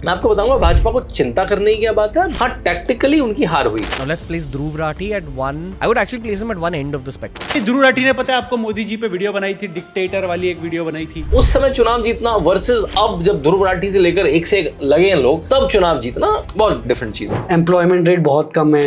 मैं आपको बताऊंगा भाजपा को चिंता करने की क्या बात है। हाँ, टैक्टिकली उनकी हार हुई। Now let's place Dhruv Rathi at one. I would actually place him at one end of the spectrum. Dhruv Rathee ने पता है आपको मोदी जी पे वीडियो बनाई थी, डिक्टेटर वाली एक वीडियो बनाई थी। उस समय चुनाव जीतना वर्सेस अब जब ध्रुव राठी से लेकर एक से एक लगे हैं लोग, तब चुनाव जीतना बहुत डिफरेंट चीज है। एम्प्लॉयमेंट रेट बहुत कम है।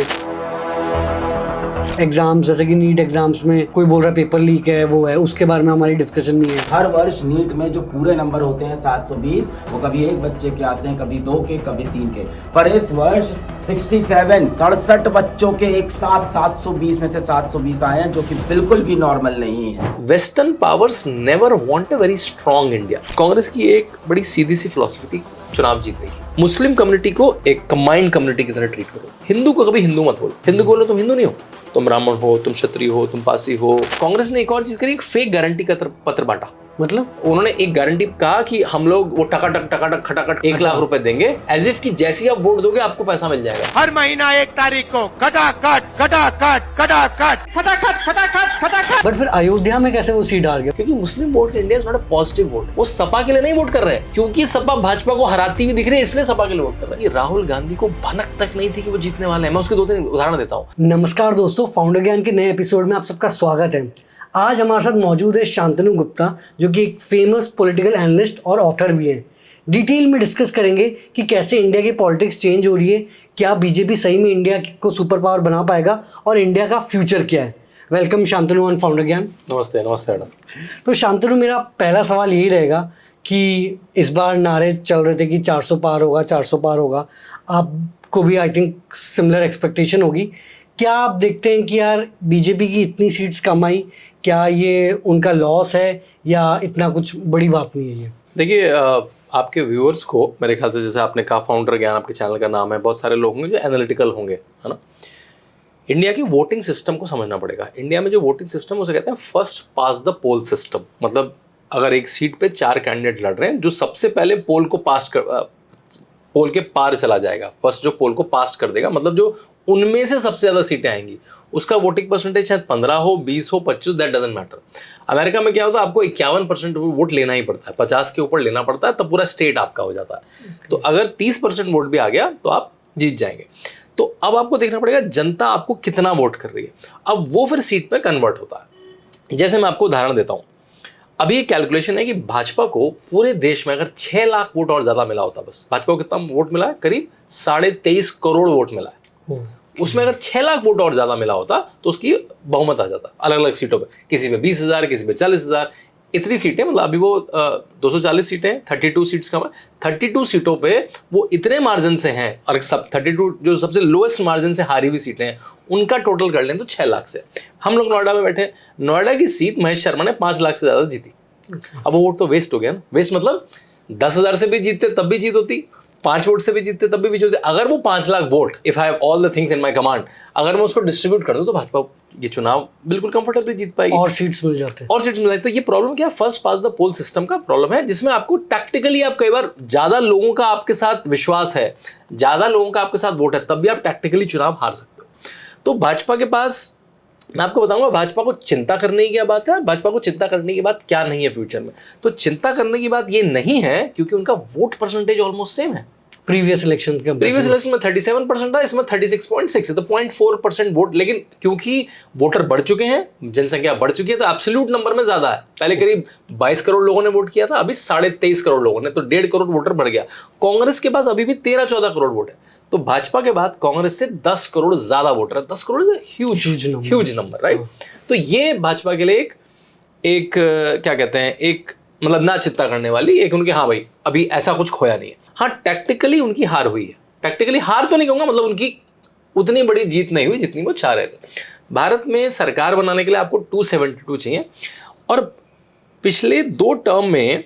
एग्जाम्स जैसे कि नीट एग्जाम्स में कोई बोल रहा है पेपर लीक है, वो है, उसके बारे में हमारी डिस्कशन नहीं है। हर वर्ष नीट में जो पूरे नंबर होते हैं 720, वो कभी एक बच्चे के आते हैं, कभी 2 के, कभी 3 के। पर इस वर्ष 67 बच्चों के एक साथ 720 में से 720 आए हैं, जो कि बिल्कुल भी नॉर्मल नहीं है। Western powers never want a very strong India. Congress की एक बड़ी सीधी सी फिलॉसफी थी चुनाव जीतने की। मुस्लिम कम्युनिटी को एक कंबाइंड कम्युनिटी की तरह ट्रीट करो। हिंदू को कभी हिंदू मत बोलो। हिंदू को बोलो तुम हिंदू नहीं हो, तुम ब्राह्मण हो, तुम क्षत्रिय हो, तुम पासी हो। कांग्रेस ने एक और चीज करी, एक फेक गारंटी का पत्र बांटा। मतलब उन्होंने एक गारंटी कहा कि हम लोग वो टकाटक खटाखट 1 लाख रुपए देंगे, एज इफ कि जैसे ही आप वोट दोगे आपको पैसा मिल जाएगा। हर महीना 1 तारीख को खटाखट। बट फिर अयोध्या में कैसे वो सीट हार गया? क्योंकि Muslim vote India is not a positive vote. वो सपा के लिए नहीं वोट कर रहे हैं, क्योंकि सपा भाजपा को हराती हुई दिख रही है, इसलिए सपा के लिए वोट कर रहे हैं। ये राहुल गांधी को भनक तक नहीं थी कि वो जीतने वाले हैं। मैं उसके 2-3 उदाहरण देता हूँ। नमस्कार दोस्तों, फाउंडर ज्ञान के नए एपिसोड में आप सबका स्वागत है। आज हमारे साथ मौजूद है शांतनु गुप्ता, जो कि एक फेमस पॉलिटिकल एनालिस्ट और ऑथर भी हैं। डिटेल में डिस्कस करेंगे कि कैसे इंडिया की पॉलिटिक्स चेंज हो रही है, क्या बीजेपी सही में इंडिया को सुपर पावर बना पाएगा और इंडिया का फ्यूचर क्या है। वेलकम शांतनु ऑन फाउंडर ज्ञान। नमस्ते मैडम। तो शांतनु, मेरा पहला सवाल यही रहेगा कि इस बार नारे चल रहे थे कि 400 पार होगा, 400 पार होगा। आपको भी आई थिंक सिमिलर एक्सपेक्टेशन होगी। क्या आप देखते हैं कि यार बीजेपी की इतनी सीट्स कम आई, क्या ये उनका लॉस है या इतना कुछ बड़ी बात नहीं है ये? देखिए, आपके व्यूअर्स को मेरे ख्याल से, जैसे आपने कहा फाउंडर ज्ञान आपके चैनल का नाम है, बहुत सारे लोग होंगे जो एनालिटिकल होंगे, है ना। इंडिया की वोटिंग सिस्टम को समझना पड़ेगा। इंडिया में जो वोटिंग सिस्टम उसे कहते हैं first past the pole system. मतलब अगर एक सीट पे 4 कैंडिडेट लड़ रहे हैं, जो सबसे पहले पोल के पार चला जाएगा, फर्स्ट जो पोल को पास कर देगा, मतलब जो उनमें से सबसे ज्यादा सीटें आएंगी, उसका वोटिंग परसेंटेज चाहे 15 हो, 20 हो, 25, दैट डजंट मैटर। अमेरिका में क्या होता है, आपको 51% वोट लेना ही पड़ता है, 50 के ऊपर लेना पड़ता है, तब पूरा स्टेट आपका हो जाता है। तो अगर 30% वोट भी आ गया तो आप जीत जाएंगे। तो अब आपको देखना पड़ेगा जनता आपको कितना वोट कर रही है, अब वो फिर सीट पे कन्वर्ट होता है। जैसे मैं आपको उदाहरण देता हूँ, अभी एक कैलकुलेशन है कि भाजपा को पूरे देश में अगर 6 लाख वोट और ज्यादा मिला होता, बस भाजपा को कितना वोट मिला है, करीब 23.5 करोड़ वोट मिला है। उसमें अगर 6 लाख वोट और ज्यादा मिला होता तो उसकी बहुमत आ जाता अलग अलग सीटों पे, किसी पे 20,000, किसी पे 40,000, इतनी सीटें। मतलब अभी वो 240 सीटें, 32 सीट्स का, 32 सीटों पे वो इतने मार्जिन से हैं, और सब 32 जो सबसे लोएस्ट मार्जिन से हारी हुई सीटें हैं, उनका टोटल कर लें तो 6 लाख से। हम लोग नोएडा में बैठे, नोएडा की सीट महेश शर्मा ने 5 लाख से ज्यादा जीती। अब वो वोट तो वेस्ट हो गया ना। वेस्ट मतलब 10,000 से भी जीतते तब भी जीत होती, 5 वोट से भी जीतते तब भी जीत होती। अगर वो 5 lakh vote, if I have all the things in my command, अगर मैं उसको डिस्ट्रीब्यूट कर दूं तो भाजपा ये चुनाव बिल्कुल कंफर्टेबली जीत पाएगी और सीट्स मिल जाते हैं। तो ये प्रॉब्लम क्या, first past the pole system का प्रॉब्लम है, जिसमें आपको टैक्टिकली, आप कई बार ज्यादा लोगों का आपके साथ विश्वास है, ज्यादा लोगों का आपके साथ वोट है, तब भी आप टैक्टिकली चुनाव हार सकते हो। तो भाजपा के पास, मैं आपको बताऊंगा भाजपा को चिंता करने की क्या बात है, भाजपा को चिंता करने की बात क्या नहीं है फ्यूचर में। तो चिंता करने की बात ये नहीं है, क्योंकि उनका वोट परसेंटेज ऑलमोस्ट सेम है। प्रीवियस इलेक्शन में 37% था, इसमें 36.6 है, तो 0.4% वोट। लेकिन क्योंकि वोटर बढ़ चुके हैं, जनसंख्या बढ़ चुकी है, तो एब्सोल्यूट नंबर में ज्यादा है। पहले करीब 22 करोड़ लोगों ने वोट किया था, अभी 23.5 करोड़ लोगों ने, तो 1.5 करोड़ वोटर बढ़ गया। कांग्रेस के पास अभी भी 13-14 करोड़ वोट है, तो भाजपा के बाद कांग्रेस से 10 करोड़ ज्यादा वोटर है। 10 करोड़ ह्यूज नंबर, राइट। तो ये भाजपा के लिए एक क्या कहते हैं, एक मतलब ना चिंता करने वाली एक उनके, हाँ भाई अभी ऐसा कुछ खोया नहीं है। हाँ, टैक्टिकली उनकी हार हुई है। टैक्टिकली हार तो नहीं कहूंगा, मतलब उनकी उतनी बड़ी जीत नहीं हुई जितनी वो चाह रहे थे। भारत में सरकार बनाने के लिए आपको 272 चाहिए, और पिछले 2 टर्म में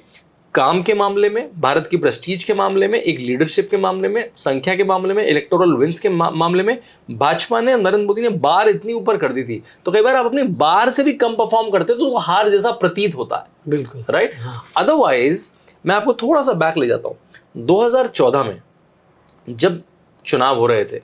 काम के मामले में, भारत की प्रेस्टीज के मामले में, एक लीडरशिप के मामले में, संख्या के मामले में, इलेक्टोरल विंस के मामले में भाजपा ने, नरेंद्र मोदी ने बार इतनी ऊपर कर दी थी। तो कई बार आप अपनी बार से भी कम परफॉर्म करते तो वो हार जैसा प्रतीत होता है। बिल्कुल, राइट। अदरवाइज मैं आपको थोड़ा सा बैक ले जाता हूँ। 2014 में जब चुनाव हो रहे थे,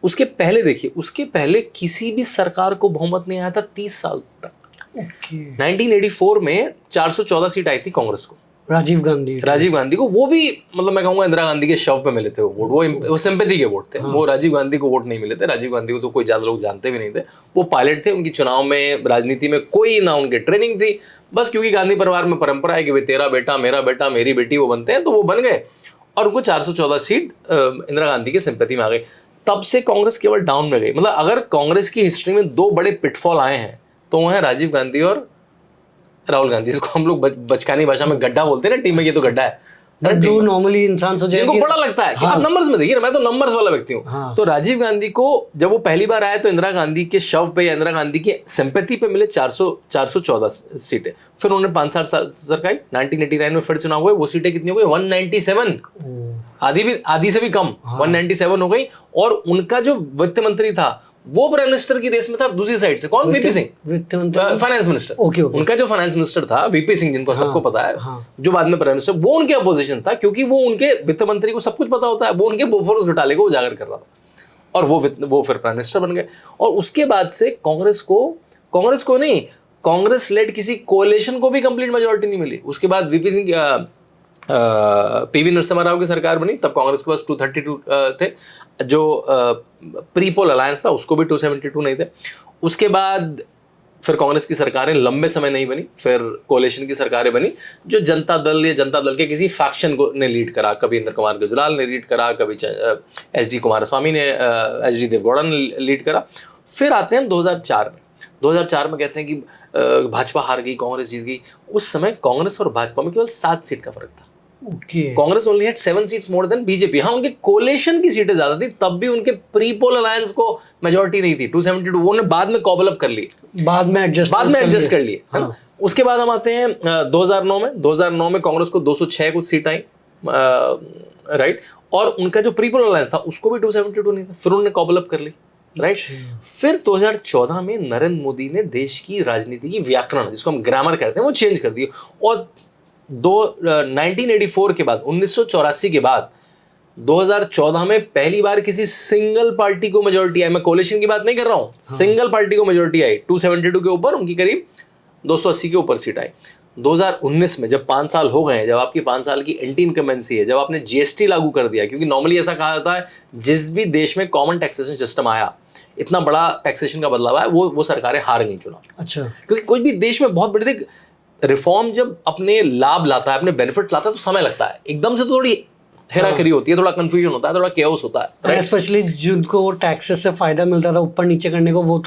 उसके पहले देखिए, उसके पहले किसी भी सरकार को बहुमत नहीं आया था 30 साल तक। 1984 में 414 सीट आई थी कांग्रेस को, राजीव गांधी को, वो भी मतलब मैं कहूँगा इंदिरा गांधी के शव पे मिले थे वो वोट, वो सिंपैथी के वोट थे। वो राजीव गांधी को वोट नहीं मिले थे। राजीव गांधी को तो कोई ज़्यादा लोग जानते भी नहीं थे। वो पायलट थे, उनकी चुनाव में राजनीति में कोई ना उनकी ट्रेनिंग थी, बस क्योंकि गांधी परिवार में परंपरा है कि भाई तेरा बेटा मेरा बेटा मेरी बेटी वो बनते हैं, तो वो बन गए और उनको 414 सीट इंदिरा गांधी के सिंपैथी में आ गई। तब से कांग्रेस केवल डाउन में गई। मतलब अगर कांग्रेस की हिस्ट्री में 2 बड़े पिटफॉल आए हैं तो वो हैं राजीव गांधी और राहुल गांधी। इसको हम लोग बचकानी भाषा में गड्ढा बोलते हैं ना, टीम में ये तो गड्ढा है। जो नॉर्मली इंसान सोचे जिनको बड़ा लगता है कि आप नंबर्स में देखिए ना, मैं तो नंबर्स वाला व्यक्ति हूँ। तो राजीव गांधी को जब वो पहली बार आए तो इंदिरा गांधी के शव पे या इंदिरा गांधी की सिंपैथी पे मिले 414 सीटें। फिर उन्होंने 5 साल सरकाई, 1989 में फिर चुनाव हुए, वो सीटें कितनी हो गई 197, आधी से भी कम 197 हो गई। और उनका जो वित्त मंत्री था वो प्राइम मिनिस्टर की रेस में था दूसरी साइड से। कौन? VP Singh, finance minister. Okay. उनका जो फाइनेंस मिनिस्टर था वीपी सिंह, जिनको सबको पता है, जो बाद में प्राइम मिनिस्टर, वो उनके अपोजिशन था, क्योंकि वो उनके वित्त मंत्री को सब कुछ पता होता है। वो उनके बोफोर्स घोटाले को उजागर कर रहा था और वो फिर प्राइम मिनिस्टर बन गए। और उसके बाद से कांग्रेस को नहीं, कांग्रेस लेड किसी कोalition को भी कंप्लीट मेजोरिटी नहीं मिली। उसके बाद वीपी सिंह पीवी नरसिम्हा राव की सरकार बनी, तब कांग्रेस के पास 232 थे। जो प्रीपोल अलायंस था उसको भी 272 नहीं थे। उसके बाद फिर कांग्रेस की सरकारें लंबे समय नहीं बनी, फिर कोalition की सरकारें बनी जो जनता दल या जनता दल के किसी फैक्शन को ने लीड करा। कभी इंद्र कुमार गुजराल ने लीड करा, कभी एचडी कुमारस्वामी ने, एचडी देवगौड़ा ने लीड करा। फिर आते हैं हम 2004 में कहते हैं कि भाजपा हार गई, कांग्रेस जीत गई। उस समय कांग्रेस और भाजपा में केवल 7 सीट का फर्क था। Congress only had 7 seats more than BJP. हाँ, उनके कोalition की सीटें ज्यादा थी, तब भी उनके प्री पोल अलायंस को मेजोरिटी नहीं थी 272। उन्होंने बाद में कॉबल अप कर लिए, बाद में एडजस्ट कर लिए, है ना। उसके बाद हम आते हैं 2009 में कांग्रेस को 206 कुछ सीट आई, राइट। और उनका जो प्री पोल अलायंस था उसको भी 272 नहीं था, फिर उन्होंने कॉबल अप कर ली, राइट। फिर 2014 में नरेंद्र मोदी ने देश की राजनीति की व्याकरण, जिसको हम ग्रामर कहते हैं, वो चेंज कर दी। और 1984 के बाद, 1984 के बाद 2014 में पहली बार किसी सिंगल पार्टी को मेजोरिटी आई। मैं कोalition की बात नहीं कर रहा हूं, सिंगल पार्टी को मेजोरिटी आई 272 के ऊपर, उनकी करीब 280 के ऊपर सीट आई। 2019 में जब 5 साल हो गए हैं, जब आपकी 5 साल की एंटी इनकम्बेंसी है, जब आपने जीएसटी लागू कर दिया, क्योंकि नॉर्मली ऐसा कहा जाता है जिस भी देश में कॉमन टैक्सेशन सिस्टम आया, इतना बड़ा टैक्सेशन का बदलाव आया, वो सरकारें हार गई चुनाव। अच्छा, क्योंकि कोई भी देश में बहुत बड़ी रिफॉर्म जब अपने लाभ लाता है, अपने बेनिफिट लाता है, तो समय लगता है। एकदम से तो थोड़ी हेराफेरी होती है, थोड़ा कंफ्यूजन होता है, थोड़ा केओस होता है। स्पेशली जिनको टैक्सेस से फायदा मिलता था ऊपर नीचे करने को, वो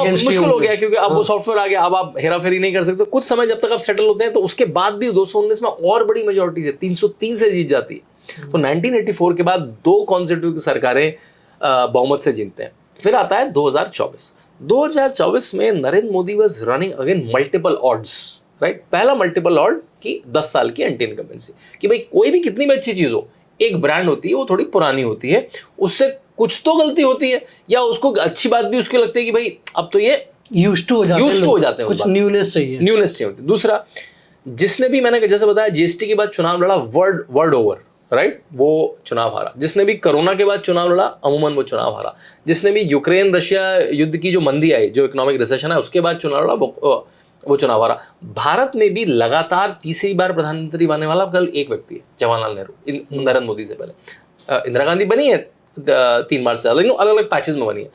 मुश्किल हो गया, क्योंकि अब वो सॉफ्टवेयर आ गया, अब आप हेराफेरी नहीं कर सकते। कुछ समय जब तक आप सेटल होते हैं, तो उसके बाद भी 219 में और बड़ी मेजोरिटी से 303 से जीत जाती है। तो 1984 के बाद 2 कॉन्स्टिट्यूटिव सरकारें बहुमत से जीतते हैं। फिर आता है 2024 में Narendra Modi was running again multiple odds, right. पहला मल्टीपल ऑड की 10 साल की एंटी इनकम्बेंसी, कि भाई कोई भी कितनी भी अच्छी चीज हो, एक ब्रांड होती है, वो थोड़ी पुरानी होती है, उससे कुछ तो गलती होती है, या उसको अच्छी बात भी उसकी लगती है कि भाई अब तो ये यूज्ड टू हो जाते हैं, कुछ न्यूनेस चाहिए होती। दूसरा, जिसने भी, मैंने जैसे बताया, जीएसटी के बाद चुनाव लड़ा, वर्ल्ड ओवर, राइट, वो चुनाव हारा। जिसने भी कोरोना के बाद चुनाव लड़ा, अमूमन वो चुनाव हारा। जिसने भी यूक्रेन रशिया युद्ध की जो मंदी आई, जो इकोनॉमिक रिसेशन है, उसके बाद चुनाव लड़ा, वो चुनाव हारा। भारत में भी लगातार तीसरी बार प्रधानमंत्री बनने वाला कल एक व्यक्ति है, जवाहरलाल नेहरू। नरेंद्र मोदी से पहले इंदिरा गांधी बनी है 3 बार से, लेकिन अलग अलग पैचेज में बनी है,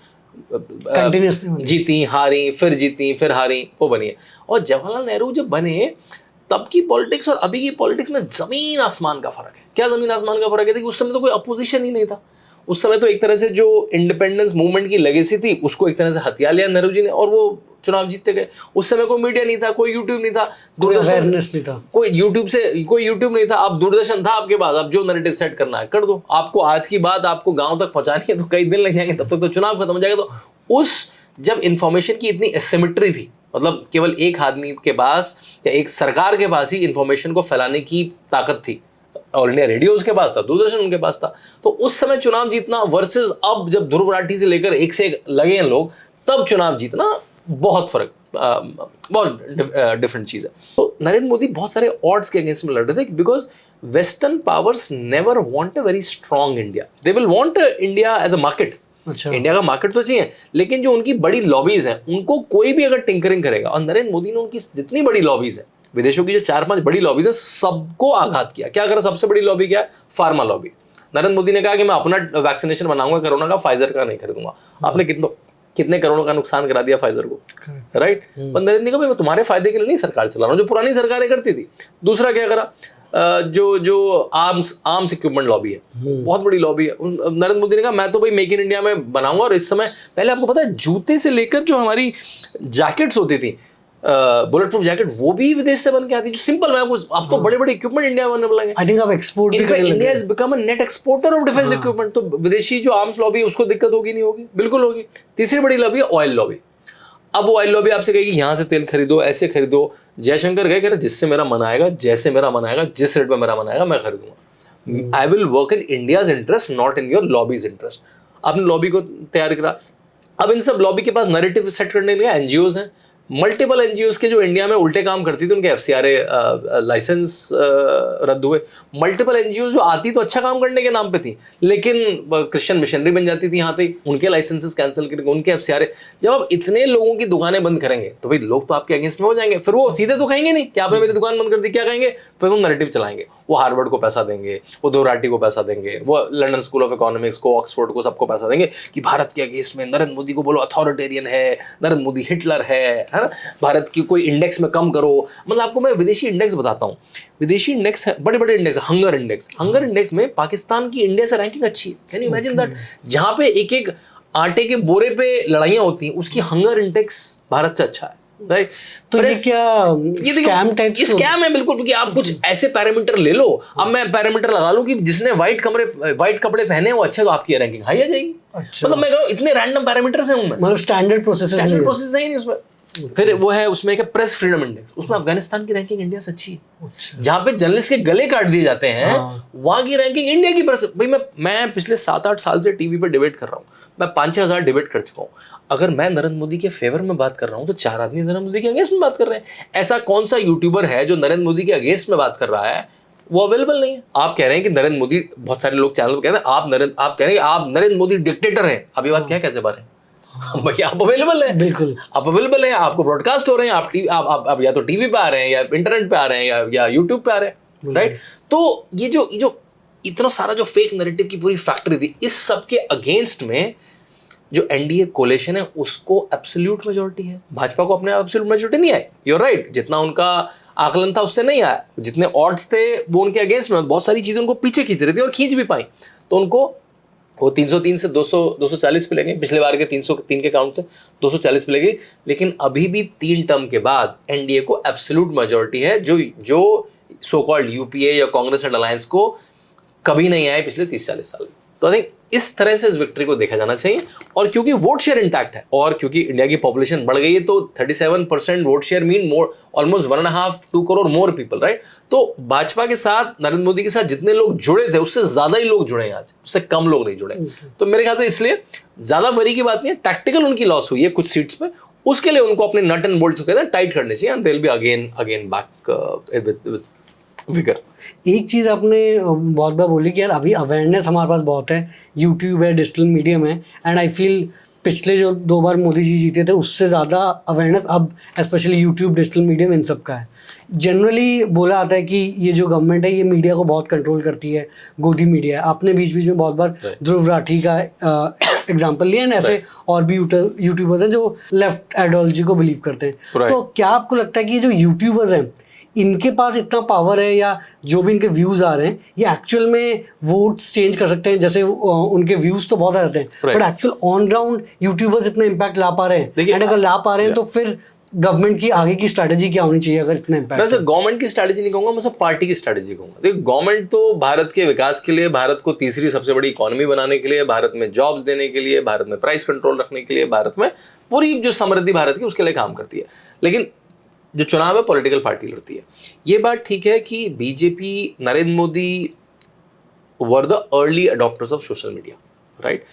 जीती हारी, फिर जीती फिर हारी, वो बनी है। और जवाहरलाल नेहरू जब बने, तब की पॉलिटिक्स और अभी की पॉलिटिक्स में जमीन आसमान का फर्क है। क्या जमीन आसमान का फर्क है? कि उस समय तो कोई अपोजिशन ही नहीं था। उस समय तो एक तरह से जो इंडिपेंडेंस मूवमेंट की लेगेसी थी, उसको एक तरह से हथिया लिया नेहरू जी ने, और वो चुनाव जीतते गए। उस समय कोई मीडिया नहीं था, कोई यूट्यूब नहीं था, दूरदर्शन नहीं था, कोई यूट्यूब नहीं था। अब दूरदर्शन था आपके पास, अब जो नैरेटिव सेट करना है कर दो। आपको आज की बात आपको गांव तक पहुंचानी है तो कई दिन लग जाएंगे, तब तक तो चुनाव खत्म हो जाएगा। तो उस जब इंफॉर्मेशन की इतनी एसिमेट्री थी, मतलब केवल एक आदमी के पास या एक सरकार के पास ही इंफॉर्मेशन को फैलाने की ताकत थी, ऑल इंडिया रेडियो उसके पास था, दूरदर्शन उनके पास था। तो उस समय चुनाव जीतना वर्सेस अब जब ध्रुव राठी से लेकर एक से एक लगे हैं लोग, तब चुनाव जीतना बहुत फर्क, बहुत डिफरेंट चीज है। तो नरेंद्र मोदी बहुत सारे ऑड्स के अगेंस्ट में लड़ रहे थे, because western powers never want a very strong India, they will want India as a market. अच्छा, इंडिया का मार्केट तो चाहिए, लेकिन जो उनकी बड़ी लॉबीज हैं, उनको कोई भी अगर टिंकरिंग करेगा, और नरेंद्र मोदी ने उनकी जितनी बड़ी लॉबीज है विदेशों की जो 4-5 बड़ी लॉबीज है सबको आघात किया। क्या करा? सबसे बड़ी लॉबी क्या है? Pharma lobby. नरेंद्र मोदी ने कहा कि मैं अपना वैक्सीनेशन बनाऊंगा कोरोना का, फाइजर का नहीं खरीदूंगा। आपने कितने करोड़ों का नुकसान करा दिया फाइजर को, राइट? पर नरेंद्र ने कहा मैं तुम्हारे फायदे के लिए नहीं सरकार चला रहा हूँ, जो पुरानी सरकारें करती थी। दूसरा क्या करा? जो आर्म्स इक्विपमेंट लॉबी है, बहुत बड़ी लॉबी है। नरेंद्र मोदी ने कहा मैं तो भाई मेक इन इंडिया में बनाऊंगा। और इस समय पहले आपको पता है जूते से लेकर जो हमारी जैकेट्स होती थी, बुलेट प्रूफ जैकेट, वो भी विदेश से बन के आती है, जो सिंपल है। अब तो बड़े बड़े इक्विपमेंट इंडिया में बनने लगे। आई थिंक आप एक्सपोर्ट भी करने लगे। India has become a net exporter of defence equipment. तो विदेशी जो आर्म्स लॉबी है उसको दिक्कत होगी? नहीं होगी, बिल्कुल होगी। तीसरी बड़ी लॉबी है ऑयल लॉबी। अब वो ऑयल लॉबी आपसे कहेगी यहाँ से तेल खरीदो, ऐसे खरीदो। जयशंकर गए, कह रहे जिससे मेरा मन आएगा, जैसे मेरा मन आएगा, जिस रेट में मेरा मन आएगा मैं खरीदूंगा। I will work in India's interest, not in your lobbies interest. आपने लॉबी को तैयार करा। अब इन सब लॉबी के पास नैरेटिव सेट करने के लिए एनजीओज हैं, मल्टीपल एनजीओज के जो इंडिया में उल्टे काम करती थी, उनके एफसीआरए लाइसेंस रद्द हुए। मल्टीपल एनजीओज जो आती तो अच्छा काम करने के नाम पे थी, लेकिन क्रिश्चियन मिशनरी बन जाती थी यहाँ पे, उनके लाइसेंसेस कैंसिल करके, उनके एफसीआरए। जब आप इतने लोगों की दुकानें बंद करेंगे तो भाई लोग तो आपके अगेंस्ट में हो जाएंगे। फिर वो सीधे तो कहेंगे नहीं कि आपने मेरी दुकान बंद कर दी, क्या कहेंगे? फिर वो नैरेटिव चलाएंगे। वो हार्वर्ड को पैसा देंगे, वो दोराटी को पैसा देंगे, वो लंदन स्कूल ऑफ इकोनॉमिक्स को, ऑक्सफोर्ड को, सबको पैसा देंगे कि भारत के अगेंस्ट में नरेंद्र मोदी को बोलो अथॉरिटेरियन है, नरेंद्र मोदी हिटलर है ना, भारत की कोई इंडेक्स में कम करो। मतलब आपको मैं विदेशी इंडेक्स बताता हूँ। विदेशी इंडेक्स है, बड़े बड़े इंडेक्स, हंगर इंडेक्स में पाकिस्तान की इंडिया से रैंकिंग अच्छी है। Can you imagine that? जहाँ पे एक एक आटे के बोरे पे लड़ाइयाँ होती हैं, उसकी हंगर इंडेक्स भारत से अच्छा है, राइट? तो ये क्या स्कैम टाइप? ये स्कैम है बिल्कुल, क्योंकि आप कुछ ऐसे पैरामीटर ले लो। अब मैं पैरामीटर लगा लूं कि जिसने व्हाइट कपड़े पहने वो अच्छा, तो आपकी रैंकिंग हाई आ जाएगी। अच्छा। मतलब मैं कहूँ इतने रैंडम पैरामीटर्स हैं उनमें, मतलब स्टैंडर्ड प्रोसेस है ही नहीं उसमें। फिर वो है उसमें क्या, प्रेस फ्रीडम इंडेक्स, उसमें अफगानिस्तान की रैंकिंग इंडिया से अच्छी है। जहाँ पे जर्नलिस्ट के गले काट दिए जाते हैं, वहां की रैंकिंग इंडिया की। भाई मैं पिछले 7-8 साल से टीवी पे डिबेट कर रहा हूँ, मैं 5-6 हज़ार डिबेट कर चुका हूँ। अगर मैं नरेंद्र मोदी के फेवर में बात कर रहा हूँ तो 4 आदमी नरेंद्र मोदी के अगेंस्ट में बात कर रहे हैं। ऐसा कौन सा यूट्यूबर है जो नरेंद्र मोदी के अगेंस्ट में बात कर रहा है? वो अवेलेबल नहीं है। आप कह रहे हैं कि नरेंद्र मोदी, बहुत सारे लोग चैनल पर कहते हैं आप कह रहे हैं आप नरेंद्र मोदी डिक्टेटर हैं। अब ये बात क्या कैसे बात है? भाई आप अवेलेबल है, बिल्कुल आप अवेलेबल है, आपको ब्रॉडकास्ट हो रहे हैं, आप या तो टीवी पे आ रहे हैं, या इंटरनेट पे आ रहे हैं, या यूट्यूब पे आ रहे हैं, राइट? तो ये जो इतना सारा जो फेक नैरेटिव की पूरी फैक्ट्री थी, इस सब के अगेंस्ट में जो एनडीए कोलेशन है उसको एब्सोल्यूट मेजोरिटी है। भाजपा को अपने एब्सोल्यूट मेजोरिटी नहीं आई, यू आर राइट। जितना उनका आकलन था उससे नहीं आया, जितने ऑड्स थे वो उनके अगेंस्ट में, बहुत सारी चीजें उनको पीछे खींच रही थी और खींच भी पाई। तो उनको वो 303 से 240 पे ले गई, पिछले बार के 303 के काउंट से 240 पे ले गई। लेकिन अभी भी 3 टर्म के बाद एनडीए को एब्सोल्यूट मेजोरिटी है, जो सो कॉल्ड यूपीए या कांग्रेस एंड अलायंस को कभी नहीं आए पिछले 30-40 साल में। तो आई थिंक इस तरह से इस विक्ट्री को देखा जाना चाहिए। और क्योंकि वोट शेयर इंटैक्ट है और क्योंकि इंडिया की पॉपुलेशन बढ़ गई है, तो 37% वोट शेयर मीन मोर, almost 1.5-2 crore more people, right? तो भाजपा के साथ, नरेंद्र मोदी के साथ जितने लोग जुड़े थे उससे ज्यादा ही लोग जुड़े हैं आज, उससे कम लोग नहीं जुड़े। तो मेरे ख्याल से इसलिए ज्यादा वरी की बात नहीं है। टैक्टिकल उनकी लॉस हुई है कुछ सीट्स पे, उसके लिए उनको अपने नट एंड बोल्ट्स को टाइट करने चाहिए, and they will be again back with vigour. एक चीज़ आपने बहुत बार बोली कि यार अभी अवेयरनेस हमारे पास बहुत है, यूट्यूब है, डिजिटल मीडियम है, एंड आई फील पिछले जो 2 बार मोदी जी जीते थे उससे ज़्यादा अवेयरनेस अब स्पेशली यूट्यूब, डिजिटल मीडियम, इन सब का है। जनरली बोला जाता है कि ये जो गवर्नमेंट है ये मीडिया को बहुत कंट्रोल करती है, गोदी मीडिया है। आपने बीच बीच में बहुत बार ध्रुव राठी का एग्जाम्पल लिया, एंड ऐसे और भी यूट्यूबर्स हैं जो लेफ्ट आइडियोलॉजी को बिलीव करते हैं। तो क्या आपको लगता है कि ये जो यूट्यूबर्स हैं इनके पास इतना पावर है, या जो भी इनके व्यूज़ आ रहे हैं ये एक्चुअल में वोट्स चेंज कर सकते हैं? जैसे उनके व्यूज़ तो बहुत आ जाते हैं, but actual on ground YouTubers इतना इम्पैक्ट ला पा रहे हैं? एंड अगर ला पा रहे हैं तो फिर गवर्नमेंट की आगे की स्ट्रैटेजी क्या होनी चाहिए अगर इतना इम्पैक्ट? मैं सिर्फ गवर्नमेंट की स्ट्रैटेजी नहीं कहूँगा, मैं सिर्फ पार्टी की स्ट्रैटेजी कहूँगा। देखिए, गवर्नमेंट तो भारत के विकास के लिए, भारत को तीसरी सबसे बड़ी इकोनॉमी बनाने के लिए, भारत में जॉब्स देने के लिए, भारत में प्राइस कंट्रोल रखने के लिए, भारत में पूरी जो समृद्धि भारत की उसके लिए काम करती है। लेकिन जो चुनाव है पॉलिटिकल पार्टी लड़ती है। ये बात ठीक है कि BJP, Narendra Modi were the early adopters of social media, right?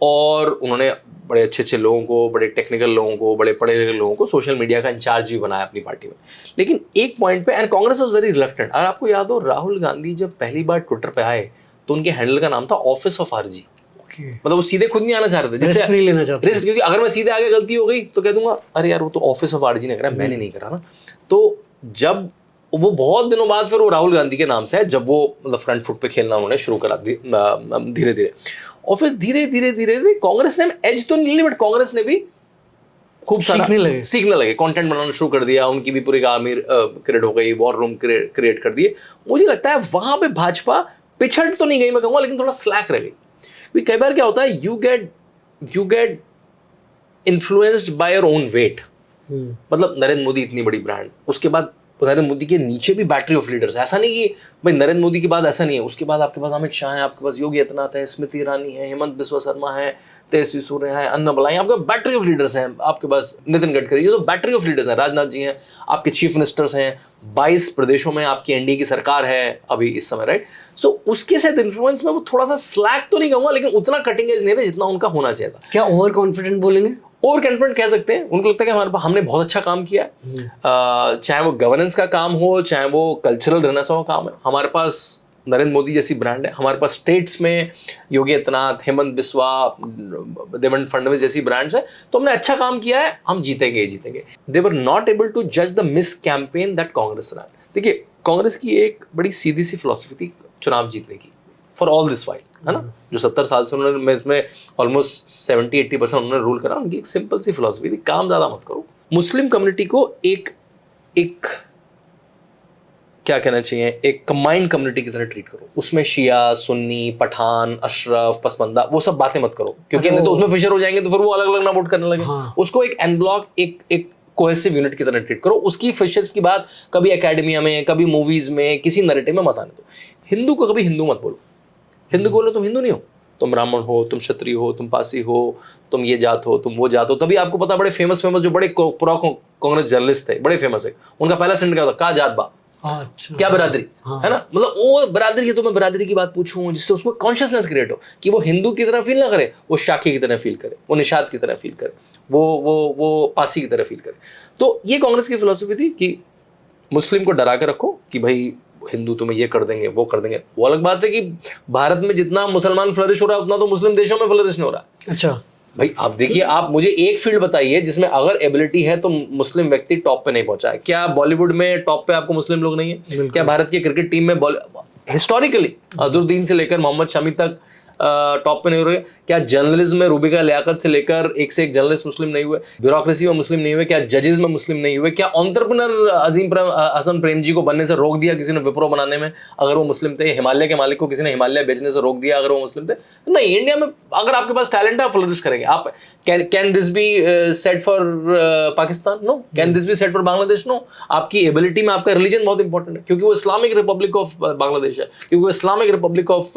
और उन्होंने बड़े अच्छे लोगों को, बड़े टेक्निकल लोगों को, बड़े पढ़े लिखे लोगों को सोशल मीडिया का इंचार्ज भी बनाया अपनी पार्टी में। लेकिन एक पॉइंट पे, and Congress was very reluctant. और आपको याद हो, राहुल गांधी जब पहली बार ट्विटर पे आए तो उनके हैंडल का नाम था ऑफिस ऑफ आरजी। मतलब वो सीधे खुद नहीं आना चाह रहे थे, रिस्क नहीं लेना चाहते, रिस्क, क्योंकि अगर मैं सीधे आगे गलती हो गई तो कह दूंगा अरे यार वो तो ऑफिस ऑफ आरजी ने करा, मैंने नहीं करा ना। तो जब वो बहुत दिनों बाद फिर वो राहुल गांधी के नाम से है, जब वो मतलब फ्रंट फुट पे खेलना उन्होंने शुरू करा धीरे धीरे। और फिर धीरे धीरे धीरे धीरे कांग्रेस ने एज तो नहीं ली, बट कांग्रेस ने भी खूब सारा सीखने लगे, कंटेंट बनाना शुरू कर दिया, उनकी भी पूरी आर्मी क्रिएट हो गई, वॉर रूम क्रिएट कर दिए। मुझे लगता है वहां पे भाजपा पिछड़ तो नहीं गई मैं कहूँगा, लेकिन थोड़ा स्लैक रह गई। क्योंकि कई बार क्या होता है, you get influenced by your own wait. मतलब नरेंद्र मोदी इतनी बड़ी ब्रांड, उसके बाद नरेंद्र मोदी के नीचे भी बैटरी ऑफ लीडर्स है। ऐसा नहीं कि भाई नरेंद्र मोदी के बाद ऐसा नहीं है, उसके बाद आपके पास अमित शाह है, आपके पास योगी आदित्यनाथ है, स्मृति ईरानी है, हेमंत बिस्वा शर्मा है, तेजस्वी सूर्य है, अन्ना बलाई, आपके बैटरी ऑफ लीडर्स हैं, आपके पास नितिन गडकरी, ये तो बैटरी ऑफ लीडर्स हैं, राजनाथ जी हैं, आपके चीफ मिनिस्टर्स हैं, 22 प्रदेशों में आपकी एनडीए की सरकार है अभी इस समय, राइट। सो उसके साथ इन्फ्लुएंस में वो थोड़ा सा स्लैक तो नहीं कहूंगा, लेकिन उतना कटिंग एज नहीं था जितना उनका होना चाहिए था। क्या ओवर कॉन्फिडेंट बोलेंगे? ओवर कॉन्फिडेंट कह सकते हैं। उनको लगता है कि हमने बहुत अच्छा काम किया है, चाहे वो गवर्नेंस का काम हो, चाहे वो कल्चरल रेनेसां का काम है। हमारे पास नरेंद्र मोदी जैसी ब्रांड है, हमारे पास स्टेट्स में योगी आदित्यनाथ, हेमंत बिस्वा, देवेंद्र फडणवीस जैसी ब्रांड्स है, तो हमने अच्छा काम किया है, हम जीतेंगे जीतेंगे। दे वर नॉट एबल टू जज the miss campaign that Congress run. देखिए, कांग्रेस की एक बड़ी सीधी सी फिलॉसफी थी चुनाव जीतने की, फॉर ऑल दिस वाइल, है ना। जो 70 साल से उन्होंने इसमें ऑलमोस्ट 70-80% उन्होंने रूल करा। उनकी एक सिंपल सी फिलॉसफी थी, काम ज्यादा मत करो। मुस्लिम कम्युनिटी को एक क्या कहना चाहिए, एक कंबाइंड कम्युनिटी की तरह ट्रीट करो। उसमें शिया, सुन्नी, पठान, अशरफ, पसमंदा, वो सब बातें मत करो, क्योंकि नहीं तो उसमें फिशर हो जाएंगे, तो फिर वो अलग अलग ना वोट करने लगे। उसको एक एन ब्लॉक, एक कोहेसिव यूनिट की तरह ट्रीट करो। उसकी फिशर्स की बात कभी एकेडमिया में, कभी मूवीज में, किसी नैरेटिव में मत आने दो। हिंदू को कभी हिंदू मत बोलो। हिंदू को बोलो तुम हिंदू नहीं हो, तुम ब्राह्मण हो, तुम क्षत्रिय हो, तुम पासी हो, तुम ये जात हो, तुम वो जात हो। तभी आपको पता, बड़े फेमस जो बड़े पूरा कांग्रेस जर्नलिस्ट थे, बड़े फेमस है, उनका पहला सेंटेंस क्या होता, का जात बा, अच्छा, क्या बरादरी, है ना। मतलब वो बरादरी है, तो मैं बरादरी की बात पूछूं जिससे उसको कॉन्शियसनेस क्रिएट हो कि वो हिंदू की तरह फील ना करे, वो शाक्य की तरह फील करे, वो निषाद की तरह फील करे, वो पासी की तरह फील करे। तो ये कांग्रेस की फिलॉसफी थी कि मुस्लिम को डरा के रखो कि भाई हिंदू तुम्हें ये कर देंगे, वो कर देंगे। वो अलग बात है कि भारत में जितना मुसलमान फ्लरिश हो रहा है, उतना तो मुस्लिम देशों में फ्लरिश नहीं हो रहा। अच्छा भाई आप देखिए, आप मुझे एक फील्ड बताइए जिसमें अगर एबिलिटी है तो मुस्लिम व्यक्ति टॉप पे नहीं पहुंचा है। क्या बॉलीवुड में टॉप पे आपको मुस्लिम लोग नहीं है? क्या भारत की क्रिकेट टीम में हिस्टोरिकली अजहरुद्दीन से लेकर मोहम्मद शमी तक टॉप पे नहीं हो रहे? क्या जर्नलिज्म में रूबिका लियाकत से लेकर एक से एक जर्नलिस्ट मुस्लिम नहीं हुए? ब्यूरोक्रेसी में मुस्लिम नहीं हुए? क्या जजेस में मुस्लिम नहीं हुए? क्या एंटरप्रेन्योर हसन प्रेम जी को बनने से रोक दिया किसी ने विप्रो बनाने में, अगर वो मुस्लिम थे? हिमालय के मालिक को किसी ने हिमालय बेचने से रोक दिया अगर वो मुस्लिम थे? नहीं, इंडिया में अगर आपके पास टैलेंट है आप फ्लोरिश करेंगे। आप can this be set for Pakistan? No. Can this be set for Bangladesh? No. आपकी एबिलिटी में आपका रिलीजन बहुत इंपॉर्टेंट है, क्योंकि वो इस्लामिक रिपब्लिक ऑफ बांग्लादेश है, क्योंकि वो इस्लामिक रिपब्लिक ऑफ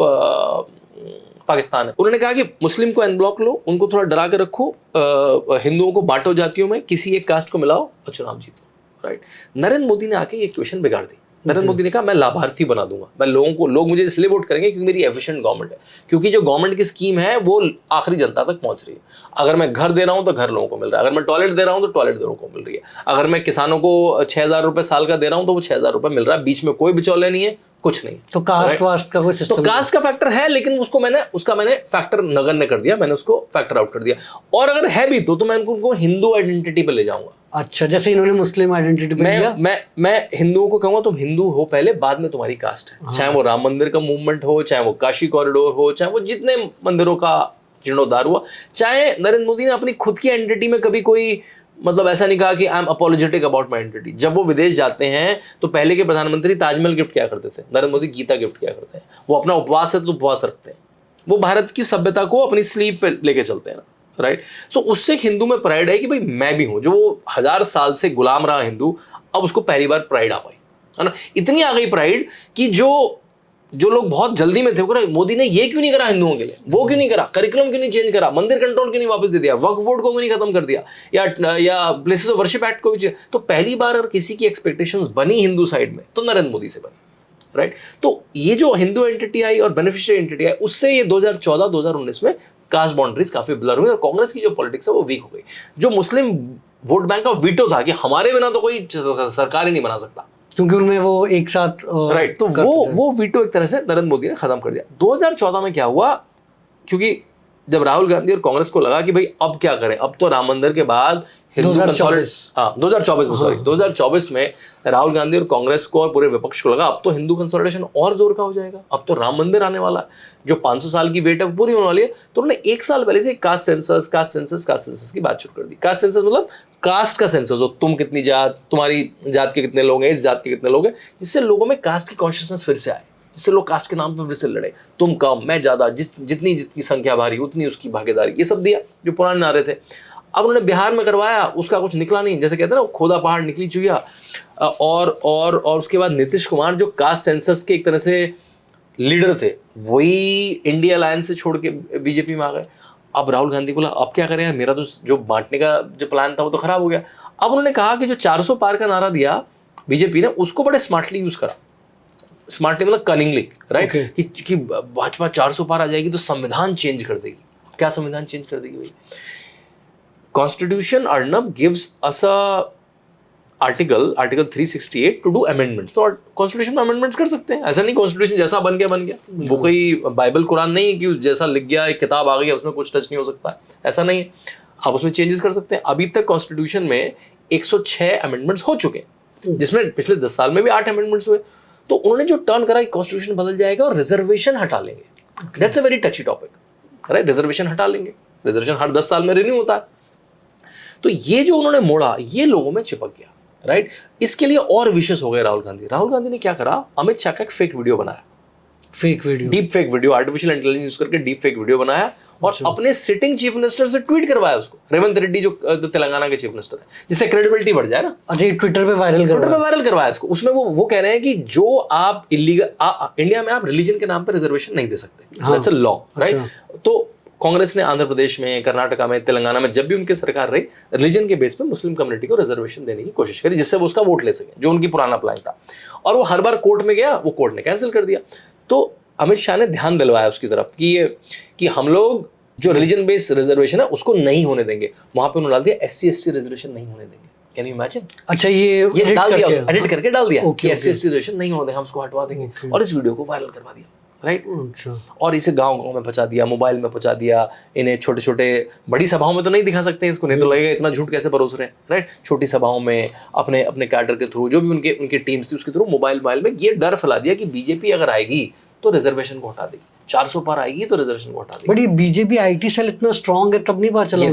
पाकिस्तान है। उन्होंने कहा कि मुस्लिम को अनब्लॉक लो, उनको थोड़ा डरा के रखो, हिंदुओं को बांटो जातियों में, किसी एक कास्ट को मिलाओ और चुनाव जीतो, राइट। नरेंद्र मोदी ने आके ये इक्वेशन बिगाड़ दी। नरेंद्र मोदी ने कहा मैं लाभार्थी बना दूंगा, मैं लोग मुझे इसलिए वोट करेंगे क्योंकि मेरी एफिशिएंट गवर्नमेंट है, क्योंकि जो गवर्नमेंट की स्कीम है वो आखिरी जनता तक पहुंच रही है। अगर मैं घर दे रहा हूं तो घर लोगों को मिल रहा है, अगर मैं टॉयलेट दे रहा हूं तो टॉयलेट लोगों को मिल रही है, अगर मैं किसानों को 6,000 रुपए साल का दे रहा हूं तो वो 6,000 रुपए मिल रहा है, बीच में कोई बिचौले नहीं है, कुछ नहीं। तो कास्ट वास्ट का कोई सिस्टम? तो कास्ट का फैक्टर है, लेकिन उसका मैंने फैक्टर नगण्य कर दिया, मैंने उसको फैक्टर आउट कर दिया। और अगर है भी तो मैं उनको हिंदू आइडेंटिटी पे ले जाऊंगा। अच्छा, जैसे इन्होंने मुस्लिम आइडेंटिटी पे लिया। मैं हिंदुओं को कहूंगा तुम हिंदू हो पहले, बाद में तुम्हारी कास्ट है। हाँ। चाहे वो राम मंदिर का मूवमेंट हो, चाहे वो काशी कॉरिडोर हो, चाहे वो जितने मंदिरों का जीर्णोद्धार हुआ, चाहे नरेंद्र मोदी ने अपनी खुद की आइडेंटिटी में कभी कोई मतलब ऐसा नहीं कहा कि I am apologetic about my identity. जब वो विदेश जाते हैं तो पहले के प्रधानमंत्री ताजमहल गिफ्ट किया करते थे, नरेंद्र मोदी गीता गिफ्ट किया करते हैं। वो अपना उपवास है तो उपवास रखते हैं, वो भारत की सभ्यता को अपनी स्लीव पे लेके चलते हैं ना, राइट। तो उससे हिंदू में प्राइड है कि भाई मैं भी हूं, जो 1000 साल से गुलाम रहा हिंदू, अब उसको पहली बार प्राइड आ पाई, है ना। इतनी आ गई प्राइड कि जो लोग बहुत जल्दी में थे, वो मोदी ने ये क्यों नहीं करा हिंदुओं के लिए, वो क्यों नहीं करा, करिकुलम क्यों नहीं चेंज करा, मंदिर कंट्रोल क्यों नहीं वापस दे दिया, वक्फ बोर्ड को क्यों नहीं खत्म कर दिया, या प्लेसेस ऑफ वर्शिप एक्ट को भी। तो पहली बार अगर किसी की एक्सपेक्टेशंस बनी हिंदू साइड में तो नरेंद्र मोदी से बनी, राइट। तो ये जो हिंदू एंटिटी आई और बेनिफिशियरी एंटिटी आई, उससे ये 2014-2019 में कास्ट बाउंड्रीज काफी ब्लर हुई और कांग्रेस की जो पॉलिटिक्स है वो वीक हो गई। जो मुस्लिम वोट बैंक का वीटो था कि हमारे बिना तो कोई सरकार ही नहीं बना सकता, क्योंकि उनमें वो एक साथ राइट, तो वो वीटो एक तरह से नरेंद्र मोदी ने खत्म कर दिया। 2014 में क्या हुआ, क्योंकि जब राहुल गांधी और कांग्रेस को लगा कि भाई अब क्या करें, अब तो राम मंदिर के बाद हाँ 2024 में, सॉरी 2024 में राहुल गांधी और कांग्रेस को और पूरे विपक्ष को लगा अब तो हिंदू कंसोलिडेशन और जोर का हो जाएगा, अब तो राम मंदिर आने वाला है, जो 500 साल की वेट है वो पूरी होने वाली है। तो उन्होंने 1 साल पहले से कास्ट सेंसस की बात शुरू कर दी। कास्ट सेंसस मतलब कास्ट का सेंसस हो, तुम कितनी जात, तुम्हारी जात के कितने लोग हैं, इस जात के कितने लोग हैं, जिससे लोगों में कास्ट की कॉन्शियसनेस फिर से आए, जिससे लोग कास्ट के नाम पर फिर से लड़े, तुम कम मैं ज्यादा, जितनी संख्या भारी उतनी उसकी भागीदारी, ये सब दिया जो पुराने नारे थे। अब उन्होंने बिहार में करवाया, उसका कुछ निकला नहीं, जैसे कहते हैं ना खोदा पहाड़ निकली चुहिया। और उसके बाद नीतीश कुमार जो कास्ट सेंसस के एक तरह से लीडर थे, वही इंडिया अलायंस से छोड़ के बीजेपी में आ गए। अब राहुल गांधी बोला अब क्या करें, मेरा तो जो बांटने का जो प्लान था वो तो खराब हो गया। अब उन्होंने कहा कि जो 400 पार का नारा दिया बीजेपी ने, उसको बड़े स्मार्टली यूज करा। स्मार्टली मतलब कनिंगली, राइट, कि भाजपा 400 पार आ जाएगी तो संविधान चेंज कर देगी। क्या संविधान चेंज कर देगी भाई? Constitution Arnab gives us a article 368 to do amendments। तो कॉन्स्टिट्यूशन में अमेंडमेंट्स कर सकते हैं, ऐसा नहीं कॉन्स्टिट्यूशन जैसा बन गया वो कोई बाइबल कुरान नहीं है कि जैसा लिख गया एक किताब आ गई है उसमें कुछ टच नहीं हो सकता, ऐसा नहीं है। आप उसमें चेंजेस कर सकते हैं। अभी तक कॉन्स्टिट्यूशन में 106 अमेंडमेंट्स हो चुके हैं, जिसमें पिछले 10 साल में भी 8 अमेंडमेंट्स हुए। तो उन्होंने जो टर्न करा कॉन्स्टिट्यूशन बदल जाएगा और रिजर्वेशन हटा लेंगे। That's a very टची topic, right, reservation हटा लेंगे। रिजर्वेशन हर 10 साल में रिन्यू होता है। तो ये जो उन्होंने मोड़ा ये लोगों में चिपक गया, राइट। इसके लिए और विशेष हो गए राहुल गांधी ने क्या करा, अमित शाह का एक फेक वीडियो बनाया, deep fake video, artificial intelligence use करके डीप फेक वीडियो बनाया और अपने सिटिंग चीफ मिनिस्टर से ट्वीट करवाया उसको, रेवंत रेड्डी जो तेलंगाना के चीफ मिनिस्टर है, जिससे क्रेडिबिलिटी बढ़ जाए ना। अच्छा, ट्विटर पे वायरल करवाया इसको। उसमें वो कह रहे हैं कि जो आप इलीगल इंडिया में आप रिलीजन के नाम पर रिजर्वेशन नहीं दे सकते, दैट्स अ लॉ, राइट। तो कांग्रेस ने आंध्र प्रदेश में, कर्नाटका में, तेलंगाना में जब भी उनकी सरकार रही, रिलीजन के बेस पे मुस्लिम कम्युनिटी को रिजर्वेशन देने की कोशिश करी, जिससे वो उसका वोट ले सके, जो उनकी पुराना प्लान था। और वो हर बार कोर्ट में गया, वो कोर्ट ने कैंसिल कर दिया। तो अमित शाह ने ध्यान दिलवाया उसकी तरफ कि हम लोग जो रिलीजन बेस्ड रिजर्वेशन है उसको नहीं होने देंगे। वहां पे उन्होंने डाल दिया SC ST रिजर्वेशन नहीं होने देंगे। Can you imagine? अच्छा, ये डाल दिया, एडिट करके डाल दिया कि SC ST रिजर्वेशन नहीं होने देंगे, हम उसको हटवा देंगे। और इस वीडियो को वायरल करवा दिया, राइट। अच्छा। और इसे गांव में पहुंचा दिया, मोबाइल में पहुंचा दिया। इन्हें छोटे छोटे, बड़ी सभाओं में तो नहीं दिखा सकते इसको, नहीं तो लगेगा इतना झूठ कैसे परोस रहे हैं, राइट। छोटी सभाओं में अपने कैडर के थ्रू, जो भी उनकी टीम्स थी उसके थ्रू मोबाइल में ये डर फैला दिया कि बीजेपी अगर आएगी तो रिजर्वेशन को हटा देगी, 400 पार आएगी तो रिजर्वेशन को हटा देगी। बट ये बीजेपी IT सेल इतना स्ट्रांग है तब नहीं पता चला।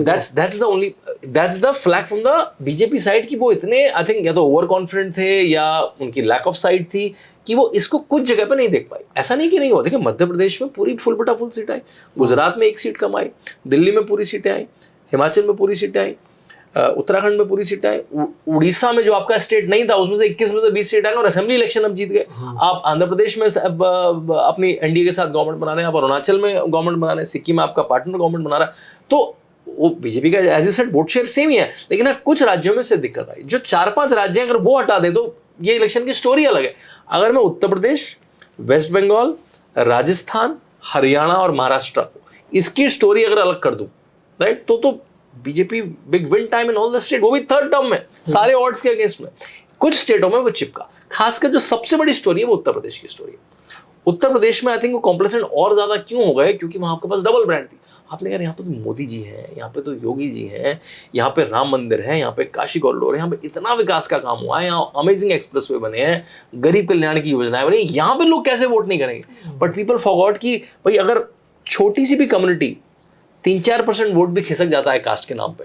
That's the flag from the BJP side कि वो इतने, आई थिंक, या तो ओवर कॉन्फिडेंट थे या उनकी लैक ऑफ साइट थी कि वो इसको कुछ जगह पे नहीं देख पाई। ऐसा नहीं कि नहीं हुआ, देखिए मध्य प्रदेश में पूरी फुल बटा फुल सीट आई, गुजरात में 1 सीट कम आई, दिल्ली में पूरी सीटें आई, हिमाचल में पूरी सीटें आई, उत्तराखंड में पूरी सीटें आई, उड़ीसा में जो आपका स्टेट नहीं था उसमें से 21 में से 20 सीट आई और असेंबली इलेक्शन अब जीत गए। आप आंध्र प्रदेश में अपनी NDA के साथ गवर्नमेंट बना रहे हैं, आप अरुणाचल में गवर्नमेंट बना रहे हैं, सिक्किम में आपका पार्टनर गवर्नमेंट बना रहा है। तो वो बीजेपी का as a said vote share same ही है, लेकिन हाँ कुछ राज्यों में से दिक्कत आई। जो 4-5 राज्य अगर वो हटा दे तो ये इलेक्शन की स्टोरी अलग है। अगर मैं उत्तर प्रदेश, वेस्ट बंगाल, राजस्थान, हरियाणा और महाराष्ट्र इसकी स्टोरी अगर अलग कर दूं, राइट, तो BJP big win time in all the state, वो भी 3rd टर्म में, सारे ऑड्स के अगेंस्ट में। कुछ स्टेटों में वो चिपका। खासकर जो सबसे बड़ी स्टोरी है वो उत्तर प्रदेश की स्टोरी है। उत्तर प्रदेश में आई थिंक वो कॉम्प्लेसेंट और ज्यादा क्यों हो गए, क्योंकि वहां आपके पास डबल ब्रांड थी। आपने यार यहाँ पे तो मोदी जी हैं, यहाँ पे तो योगी जी हैं, यहाँ पे राम मंदिर है, यहाँ पे काशी कॉरिडोर है, यहाँ पे इतना विकास का काम हुआ है, यहाँ अमेजिंग एक्सप्रेसवे बने हैं, गरीब कल्याण की योजनाएं बनी, यहाँ पे लोग कैसे वोट नहीं करेंगे। बट पीपल फॉरगॉट कि भाई अगर छोटी सी भी कम्युनिटी 3-4% वोट भी खिसक जाता है कास्ट के नाम पे,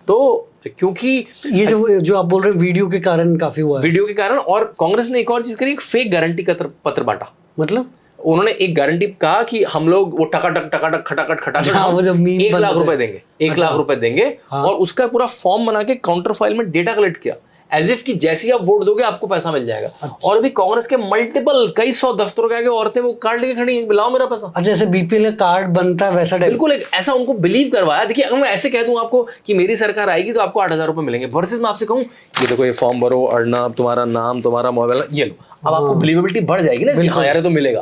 तो क्योंकि ये जो आप बोल रहे हैं वीडियो के कारण काफी हुआ है, वीडियो के कारण। और कांग्रेस ने एक और चीज करी, एक फेक गारंटी का पत्र बांटा। मतलब उन्होंने एक गारंटी कहा कि हम लोग वो टकाटक खटाखट 1 लाख रुपए देंगे, 1 लाख रुपए देंगे। और उसका पूरा फॉर्म बना के काउंटर फाइल में डेटा कलेक्ट किया, एज इफ कि जैसे ही आप वोट दोगे आपको पैसा मिल जाएगा। और अभी कांग्रेस के मल्टीपल कई 100 दफ्तरों के आगे औरतें वो कार्ड लेके खड़ी हैं, लाओ मेरा पैसा। अच्छा, जैसे BPL का कार्ड बनता है वैसा बिल्कुल एक ऐसा उनको बिलीव करवाया। देखिए अगर मैं ऐसे कह दूं आपको कि मेरी सरकार आएगी तो आपको 8,000 रुपए मिलेंगे, वर्सेस मैं आपसे कहूं ये देखो ये फॉर्म भरो, अर्नब, तुम्हारा नाम, तुम्हारा मोबाइल, ये लो, अब आपको बिलीवेबिलिटी बढ़ जाएगी ना, हाँ यार तो मिलेगा।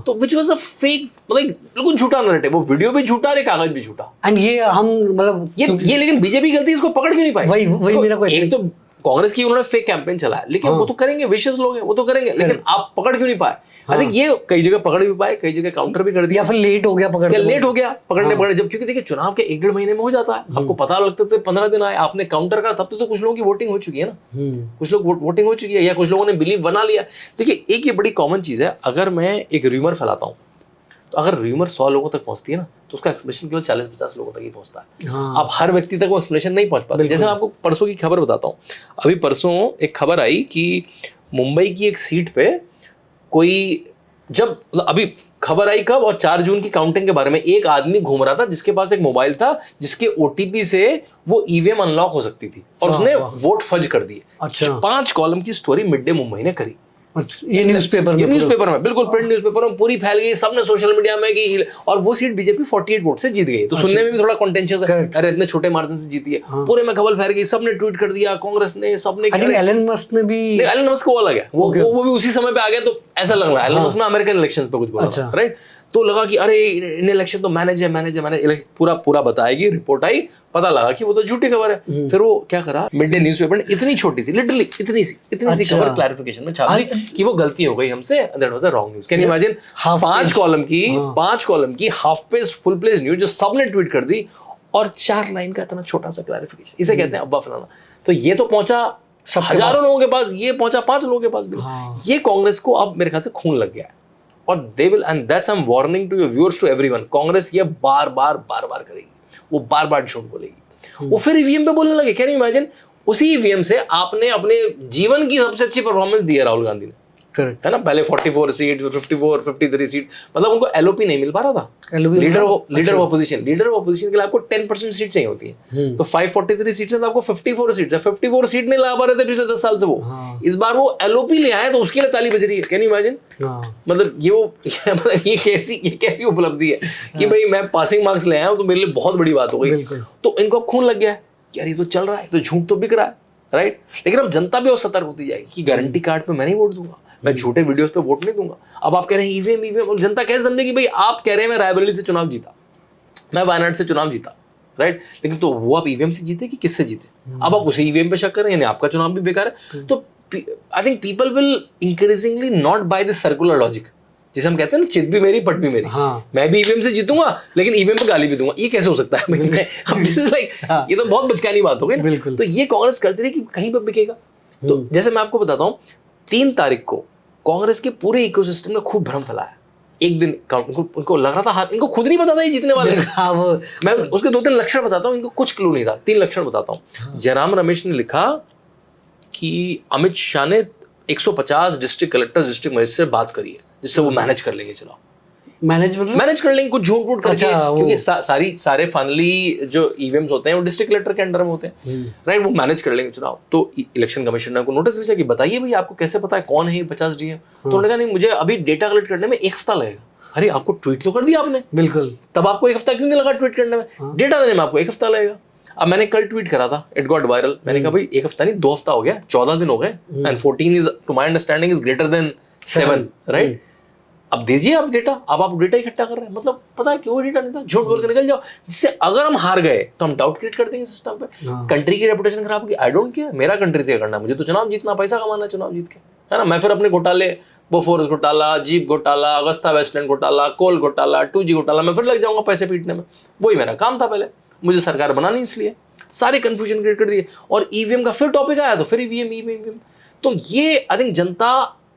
तो विच वाज अ फेक, मतलब बिल्कुल झूठा नैरेटिव, वो वीडियो भी झूठा और कागज भी झूठा। एंड ये हम मतलब ये लेकिन बीजेपी गलती इसको पकड़ क्यों नहीं पाई? वही मेरा क्वेश्चन। एक तो कांग्रेस की उन्होंने फेक कैंपेन चलाया, लेकिन वो तो करेंगे, विशेष लोग हैं, वो तो करेंगे, लेकिन आप पकड़ क्यों नहीं पाए? आई थिंक ये कई जगह पकड़ भी पाए, कई जगह काउंटर भी कर दिया, या फिर लेट हो गया पकड़ने, लेट हो गया पकड़ने जब, क्योंकि देखिए चुनाव के 1-1.5 महीने में हो जाता है, आपको पता लगता है 15 दिन आए, आपने काउंटर का, तब तो कुछ लोगों की वोटिंग हो चुकी है ना, कुछ लोग वोटिंग हो चुकी है, या कुछ लोगों ने बिलीव बना लिया। देखिए एक ये बड़ी कॉमन चीज है, अगर मैं एक र्यूमर फैलाता हूँ, तो अगर र्यूमर 100 लोगों तक पहुंचती है ना, तो उसका एक्सप्लेनेशन केवल 40-50 लोगों तक ही पहुंचता है। अब हर व्यक्ति तक वो एक्सप्लेनेशन नहीं पहुंच पाता। जैसे मैं आपको परसों की खबर बताता हूँ, अभी परसों एक खबर आई कि मुंबई की एक सीट पे कोई, जब अभी खबर आई कब, और 4 जून की काउंटिंग के बारे में, एक आदमी घूम रहा था जिसके पास एक मोबाइल था जिसके ओटीपी से वो ईवीएम अनलॉक हो सकती थी, और उसने वोट फज कर दिए। अच्छा। 5 कॉलम की स्टोरी मिड डे मुंबई ने करी। ये न्यूज़पेपर में बिल्कुल प्रिंट न्यूज़पेपर में पूरी फैल गई, सबने सोशल मीडिया में की, और वो सीट बीजेपी 48 वोट से जीत गई। तो सुनने में भी थोड़ा कॉन्टेंशियस है, अरे इतने छोटे मार्जिन से जीती है, पूरे में खबर फैल गई, सबने ट्वीट कर दिया, कांग्रेस ने, सबने किया। एलन मस्क ने भी, एलन मस्क को अलग है, वो भी उसी समय पे आ गया, तो ऐसा लग रहा है एलन मस्क ने अमेरिकन इलेक्शंस पे कुछ बोला, राइट? तो लगा कि अरे इन इलेक्शन तो मैनेज है, पूरा बताएगी, रिपोर्ट आई, पता लगा कि वो तो झूठी खबर है। फिर वो क्या करा, मिड डे न्यूज़पेपर ने इतनी छोटी सी, लिटरली इतनी सी खबर क्लैरिफिकेशन में छाप दी कि वो गलती हो गई हमसे, that was a wrong news. Can you imagine, 5 column की half page full page news जो सबने ट्वीट कर दी, और 4 लाइन का इतना छोटा सा क्लैरिफिकेशन। इसे कहते हैं अब्बा फलाना। तो ये तो पहुंचा हजारों लोगों के पास, ये पहुंचा 5 लोगों के पास भी। ये कांग्रेस को अब मेरे ख्याल से खून लग गया है, और they will, and that's I am warning to your viewers, to everyone, Congress ये बार बार करेगी, वो बार बार झूठ बोलेगी, वो फिर ईवीएम पे बोलने लगे। कैन यू इमेजिन, उसी ईवीएम से आपने अपने जीवन की सबसे अच्छी परफॉर्मेंस दी है राहुल गांधी ने, करेक्ट है ना? पहले 44 सीट, 54, 53 सीट, मतलब उनको एलओपी नहीं मिल पा रहा था, लीडर ऑफ अपोजिशन के लिए आपको 10% सीट चाहिए होती है, तो 543 सीट से तो आपको 54 सीट है, 54 सीट नहीं ला पा रहे थे पिछले 10 साल से वो। इस बार वो एलओपी ले आए, तो उसके लिए ताली बज रही है। कैन यू इमेजिन, मतलब ये कैसी उपलब्धि है कि भाई मैं पासिंग मार्क्स ले आया हूं, तो मेरे लिए बहुत बड़ी बात हो गई। तो इनको खून लग गया है, यार ये तो चल रहा है, तो झूठ तो बिक रहा है, राइट? लेकिन अब जनता भी और सतर्क होती जाएगी कि गारंटी कार्ड पे मैं नहीं वोट दूंगा, मैं झूठे वीडियोस पे वोट नहीं दूंगा। अब आप कह रहे हैं ईवीएम, और जनता कैसे समझेगी भाई, आप कह रहे हैं मैं रायबरेली से चुनाव जीता, मैं वायनाड से चुनाव जीता, राइट? लेकिन तो वो आप ईवीएम से जीते कि किससे जीते? अब आप उसी ईवीएम पे शक कर रहे हैं, यानी आपका चुनाव भी बेकार है। तो I think people will increasingly not buy this circular logic, जिसे हम कहते हैं ना, चित भी मेरी पट भी मेरी। मैं भी ईवीएम से जीतूंगा, लेकिन ईवीएम पे गाली भी दूंगा, ये कैसे हो सकता है? ये तो बहुत बचकानी बात हो गई ना। तो ये कांग्रेस करती रही कि कहीं पर बिकेगा। तो जैसे मैं आपको बताता हूँ, 3 तारीख को कांग्रेस के पूरे इकोसिस्टम ने खूब भ्रम फैलाया। एक दिन उनको लग रहा था, इनको खुद नहीं पता था ये जीतने वाले हैं। मैं उसके 2-3 लक्षण बताता हूँ, इनको कुछ क्लू नहीं था। 3 लक्षण बताता हूँ। जयराम रमेश ने लिखा कि अमित शाह ने 150 डिस्ट्रिक्ट कलेक्टर, डिस्ट्रिक्ट मजिस्ट्रेट से बात करी है, जिससे वो मैनेज कर लेंगे चुनाव। मैनेज कर लेंगे, कुछ झूठ मूठ करके, क्योंकि सारे फाइनली जो ईवीएम्स होते हैं वो डिस्ट्रिक्ट कलेक्टर के अंडर में होते हैं, राइट? वो मैनेज कर लेंगे चुनाव। तो इलेक्शन कमीशन ने को नोटिस भेजा कि बताइए भाई आपको कैसे पता है कौन है 50 डीएम? तो उन्होंने कहा नहीं, मुझे अभी डेटा कलेक्ट करने में 1 हफ्ता लगेगा। अरे आपको ट्वीट तो कर दिया आपने, बिल्कुल, तब आपको 1 हफ्ता क्यों नहीं लगा ट्वीट करने में? डेटा देने में आपको 1 हफ्ता लगेगा। अब मैंने कल ट्वीट करा था, इट गॉट वायरल। मैंने कहा भाई 1 हफ्ता नहीं, 2 हफ्ता हो गया, 14 दिन हो गए, and 14 is to my understanding is greater than 7, right? अब दीजिए आप डेटा, अब आप डेटा इकट्ठा कर रहे हैं, मतलब पता है क्यों डेटा नहीं था, झूठ बोल के निकल जाओ, जिससे अगर हम हार गए तो हम डाउट क्रिएट कर देंगे सिस्टम पे, कंट्री की रेपुटेशन खराब होगी। आई डोंट केयर, मेरा कंट्री से करना, मुझे तो चुनाव जीतना, पैसा कमाना चुनाव जीत के, है ना? मैं फिर अपने घोटाले, बोफोर्स घोटाला, जीप घोटाला, अगस्ता वेस्टलैंड घोटाला, कोल घोटाला, 2G घोटाला, मैं फिर लग जाऊंगा पैसे पीटने में। वही मेरा काम था पहले, मुझे सरकार बनानी, इसलिए सारे कंफ्यूजन क्रिएट कर दिए। और ईवीएम का फिर टॉपिक आया तो फिर ईवीएम। तो ये I think Janata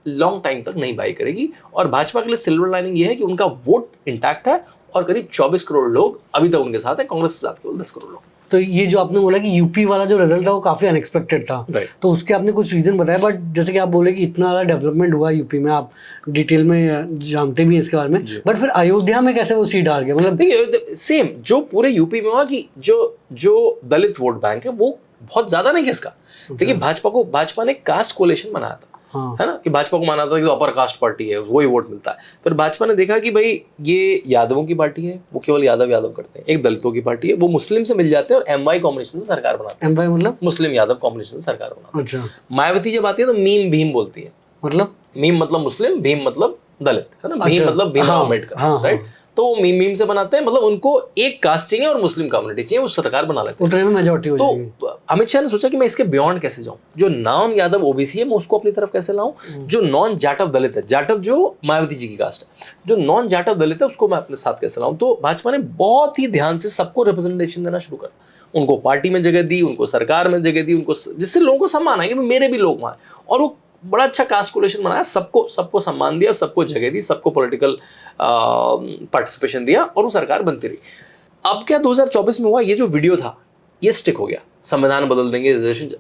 long time तक नहीं बाई करेगी। और भाजपा के लिए सिल्वर लाइनिंग ये है कि उनका वोट इंटैक्ट है, और करीब 24 करोड़ लोग अभी तक उनके साथ है, कांग्रेस के साथ केवल 10 करोड़ लोग। तो ये जो आपने बोला कि यूपी वाला जो रिजल्ट था वो काफी अनएक्सपेक्टेड था, तो उसके आपने कुछ रीजन बताया, बट जैसे कि आप बोले कि इतना ज़्यादा डेवलपमेंट हुआ यूपी में, आप डिटेल में जानते भी हैं इसके बारे में, बट फिर अयोध्या में कैसे वो सीट हार गया? मतलब देखिए सेम जो पूरे यूपी में हुआ कि जो दलित वोट बैंक है वो बहुत ज्यादा नहीं है इसका। देखिए भाजपा ने कास्ट कोलेशन बनाया था, है ना, कि भाजपा को माना था कि अपर कास्ट पार्टी है, वही वोट मिलता है। फिर भाजपा ने देखा कि भाई ये यादवों की पार्टी है, वो केवल यादव करते हैं, एक दलितों की पार्टी है, वो मुस्लिम से मिल जाते हैं, और MY कॉम्बिनेशन से सरकार बनाते हैं। MY मतलब मुस्लिम यादव कॉम्बिनेशन से सरकार बनाते हैं। अच्छा। मायावती जब आती है तो मीम भीम बोलती है, मतलब मीम मतलब मुस्लिम, भीम मतलब दलित, है ना? भीम मतलब भीमराव अम्बेडकर, राइट? तो वो मीम से बनाते हैं, मतलब उनको एक कास्ट चाहिए और मुस्लिम कम्युनिटी चाहिए, वो सरकार बना लेते हैं। उतने में मेजोरिटी हो जाएगी। तो अमित शाह ने सोचा कि मैं इसके बियॉन्ड कैसे जाऊं, जो नॉन यादव ओबीसी है मैं उसको अपनी तरफ कैसे लाऊं, जो नॉन जाटव दलित है, जाटव जो मायावती जी की कास्ट है, जो नॉन जाटव दलित है उसको मैं अपने साथ कैसे लाऊं। तो भाजपा ने बहुत ही ध्यान से सबको रिप्रेजेंटेशन देना शुरू करा, उनको पार्टी में जगह दी, उनको सरकार में जगह दी, उनको जिससे लोगों को सम्मान है कि मेरे भी लोग वहाँ, और वो बड़ा अच्छा कास्ट कोलेशन बनाया, सबको सम्मान दिया, सबको जगह दी, सबको पॉलिटिकल पार्टिसिपेशन दिया, और वो सरकार बनती रही। अब क्या 2024 में हुआ, ये जो वीडियो था ये स्टिक हो गया, संविधान बदल देंगे,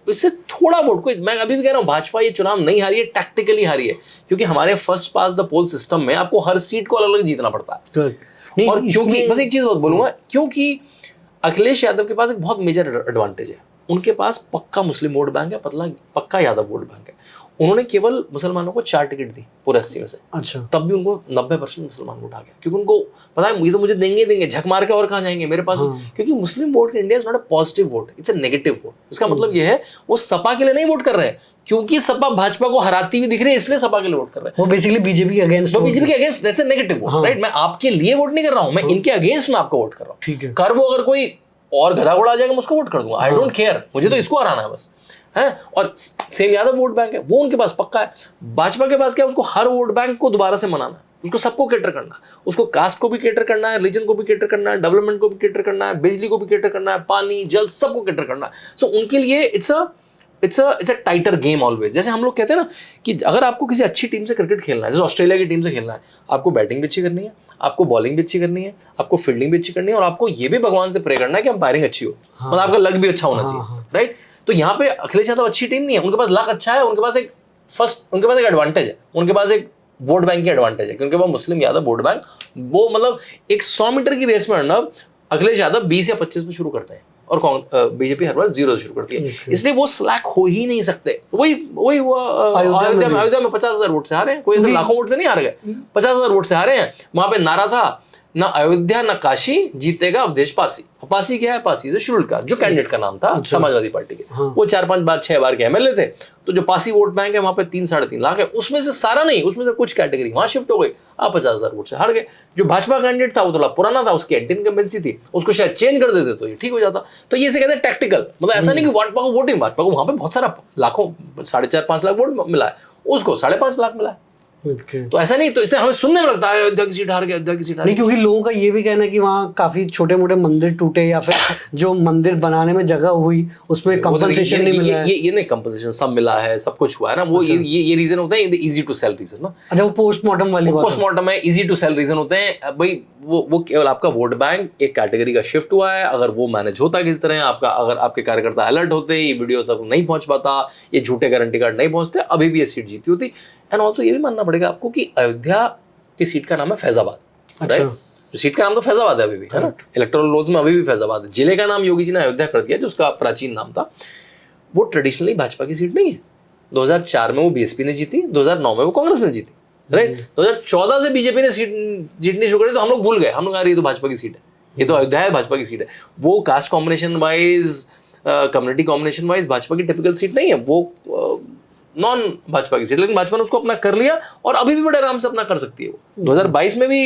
इससे थोड़ा वोट को, मैं अभी भी कह रहा हूँ भाजपा ये चुनाव नहीं हारी है, टैक्टिकली हारी है, क्योंकि हमारे first past the pole system में आपको हर सीट को अलग अलग जीतना पड़ता है। और क्योंकि बस एक चीज बहुत बोलूंगा, क्योंकि अखिलेश यादव के पास एक बहुत मेजर एडवांटेज है, उनके पास पक्का मुस्लिम वोट बैंक है, पक्का यादव वोट बैंक है। उन्होंने केवल मुसलमानों को 4 टिकट दी पूरे 80 में से, अच्छा, तब भी उनको 90% मुसलमान वोट आ गया, क्योंकि उनको पता है ये तो मुझे देंगे, झक मार के और कहाँ जाएंगे मेरे पास। क्योंकि Muslim vote in India is not a positive vote, it's a negative vote. इसका मतलब ये है वो सपा के लिए नहीं वोट कर रहे हैं, क्योंकि सपा भाजपा को हराती हुई दिख रही है, इसलिए सपा के लिए वोट कर रहे हैं। वो बेसिकली बीजेपी के अगेंस्ट, वो बीजेपी के against, that's a negative vote, right. मैं आपके लिए वोट नहीं कर रहा हूं, मैं इनके अगेंस्ट में आपको वोट कर रहा हूं। ठीक है, कर वो अगर कोई और गधा घोड़ा आ जाएगा मैं उसको वोट कर दूंगा, आई डोंट केयर, मुझे तो इसको हराना है बस, है। और सेम यादव वोट बैंक है, वो उनके पास पक्का है। भाजपा के पास क्या है, उसको हर वोट बैंक को दोबारा से मनाना है, उसको सबको केटर करना है, उसको कास्ट को भी केटर करना है, रिलीजन को भी केटर करना है, डेवलपमेंट को भी केटर करना है, बिजली को भी केटर करना है, पानी जल सबको केटर करना है। सो उनके लिए इट्स अ टाइटर गेम ऑलवेज। जैसे हम लोग कहते हैं ना कि अगर आपको किसी अच्छी टीम से क्रिकेट खेलना है, जैसे ऑस्ट्रेलिया की टीम से खेलना है, आपको बैटिंग भी अच्छी करनी है, आपको बॉलिंग भी अच्छी करनी है, आपको फील्डिंग भी अच्छी करनी है, और आपको ये भी भगवान से प्रे करना है कि अंपायरिंग अच्छी हो, मतलब आपका लक भी अच्छा होना चाहिए, राइट। तो यहाँ पे अखिलेश यादव अच्छी टीम नहीं है, उनके पास लक अच्छा है, उनके पास एक एडवांटेज है, उनके पास एक वोट बैंक की एडवांटेज है, क्योंकि वो मुस्लिम यादव वोट बैंक, वो मतलब एक 100 मीटर की रेस में अर्नब अखिलेश यादव 20 या 25 में शुरू करते हैं, और बीजेपी हर बार 0 से शुरू करती है, इसलिए वो स्लैक हो ही नहीं सकते। वही अयोध्या में 50,000 वोट से हारे हैं, कोई ऐसे लाखों वोट से नहीं हार गए, 50,000 वोट से हारे हैं। वहां पे नारा था, ना अयोध्या ना काशी, जीतेगा अवधेश पासी। पासी क्या है? पासी से शेड्यूल्ड कास्ट, जो कैंडिडेट का नाम था समाजवादी पार्टी के, वो 4-5 बार 6 बार के एमएलए थे। तो जो पासी वोट बैंक है वहां पे 3-3.5 लाख है, उसमें से सारा नहीं, उसमें से कुछ कैटेगरी वहां शिफ्ट हो गई, आप 50,000 वोट से हार गए। जो भाजपा कैंडिडेट था वो थोड़ा पुराना था, उसकी एंटी इनकम्बेंसी थी, उसको शायद चेंज कर देते तो ये ठीक हो जाता। तो ये से कहते हैं टैक्टिकल, मतलब ऐसा नहीं कि भाजपा को वोटिंग, भाजपा को वहां पे बहुत सारा लाखों 4.5-5 लाख वोट मिला है, उसको 5.5 लाख मिला है। तो ऐसा नहीं, तो इसलिए हमें सुनने में लगता है अयोध्या की सीट हार गया, अयोध्या की सीट हार गया। नहीं, क्योंकि लोगों का ये भी कहना है कि वहाँ काफी छोटे मोटे मंदिर टूटे, या फिर जो मंदिर बनाने में जगह हुई उसमें कंपनसेशन नहीं मिला है। ये नहीं, कंपनसेशन सब मिला है, सब कुछ हुआ है ना, वो ये रीजन होता है, इजी टू सेल रीजन ना। अच्छा, वो पोस्टमार्टम वाली बात, पोस्टमार्टम है, इजी टू सेल रीजन होते हैं भाई। वो केवल आपका वोट बैंक एक कैटेगरी का शिफ्ट हुआ है, अगर वो मैनेज होता किस तरह, आपका अगर आपके कार्यकर्ता अलर्ट होते, ये वीडियो तक नहीं पहुंच पाता, ये झूठे गारंटी कार्ड नहीं पहुंचते, अभी भी ये सीट जीती होती। एंड ऑल्सो ये भी मानना पड़ेगा आपको कि अयोध्या की सीट का नाम है फैजाबाद, राइट? जो सीट का नाम तो फैजाबाद है अभी भी, है ना, इलेक्टोरल रोल्स में अभी भी फैजाबाद है। जिले का नाम योगी जी ने अयोध्या कर दिया, जो उसका प्राचीन नाम था। वो ट्रेडिशनली भाजपा की सीट नहीं है। 2004 में वो बीएसपी ने जीती, 2009 में वो कांग्रेस ने जीती, राइट? 2014 से बीजेपी ने सीट जीतनी शुरू करी, तो हम लोग भूल गए, हम लोग कह रहे ये तो भाजपा की सीट है, ये तो अयोध्या है, भाजपा की सीट है। वो cast combination wise, community combination wise Bhajpa की टिपिकल सीट नहीं है, वो नॉन भाजपा की सीट, लेकिन भाजपा ने उसको अपना कर लिया और अभी भी बड़े आराम से अपना कर सकती है वो। 2022 में भी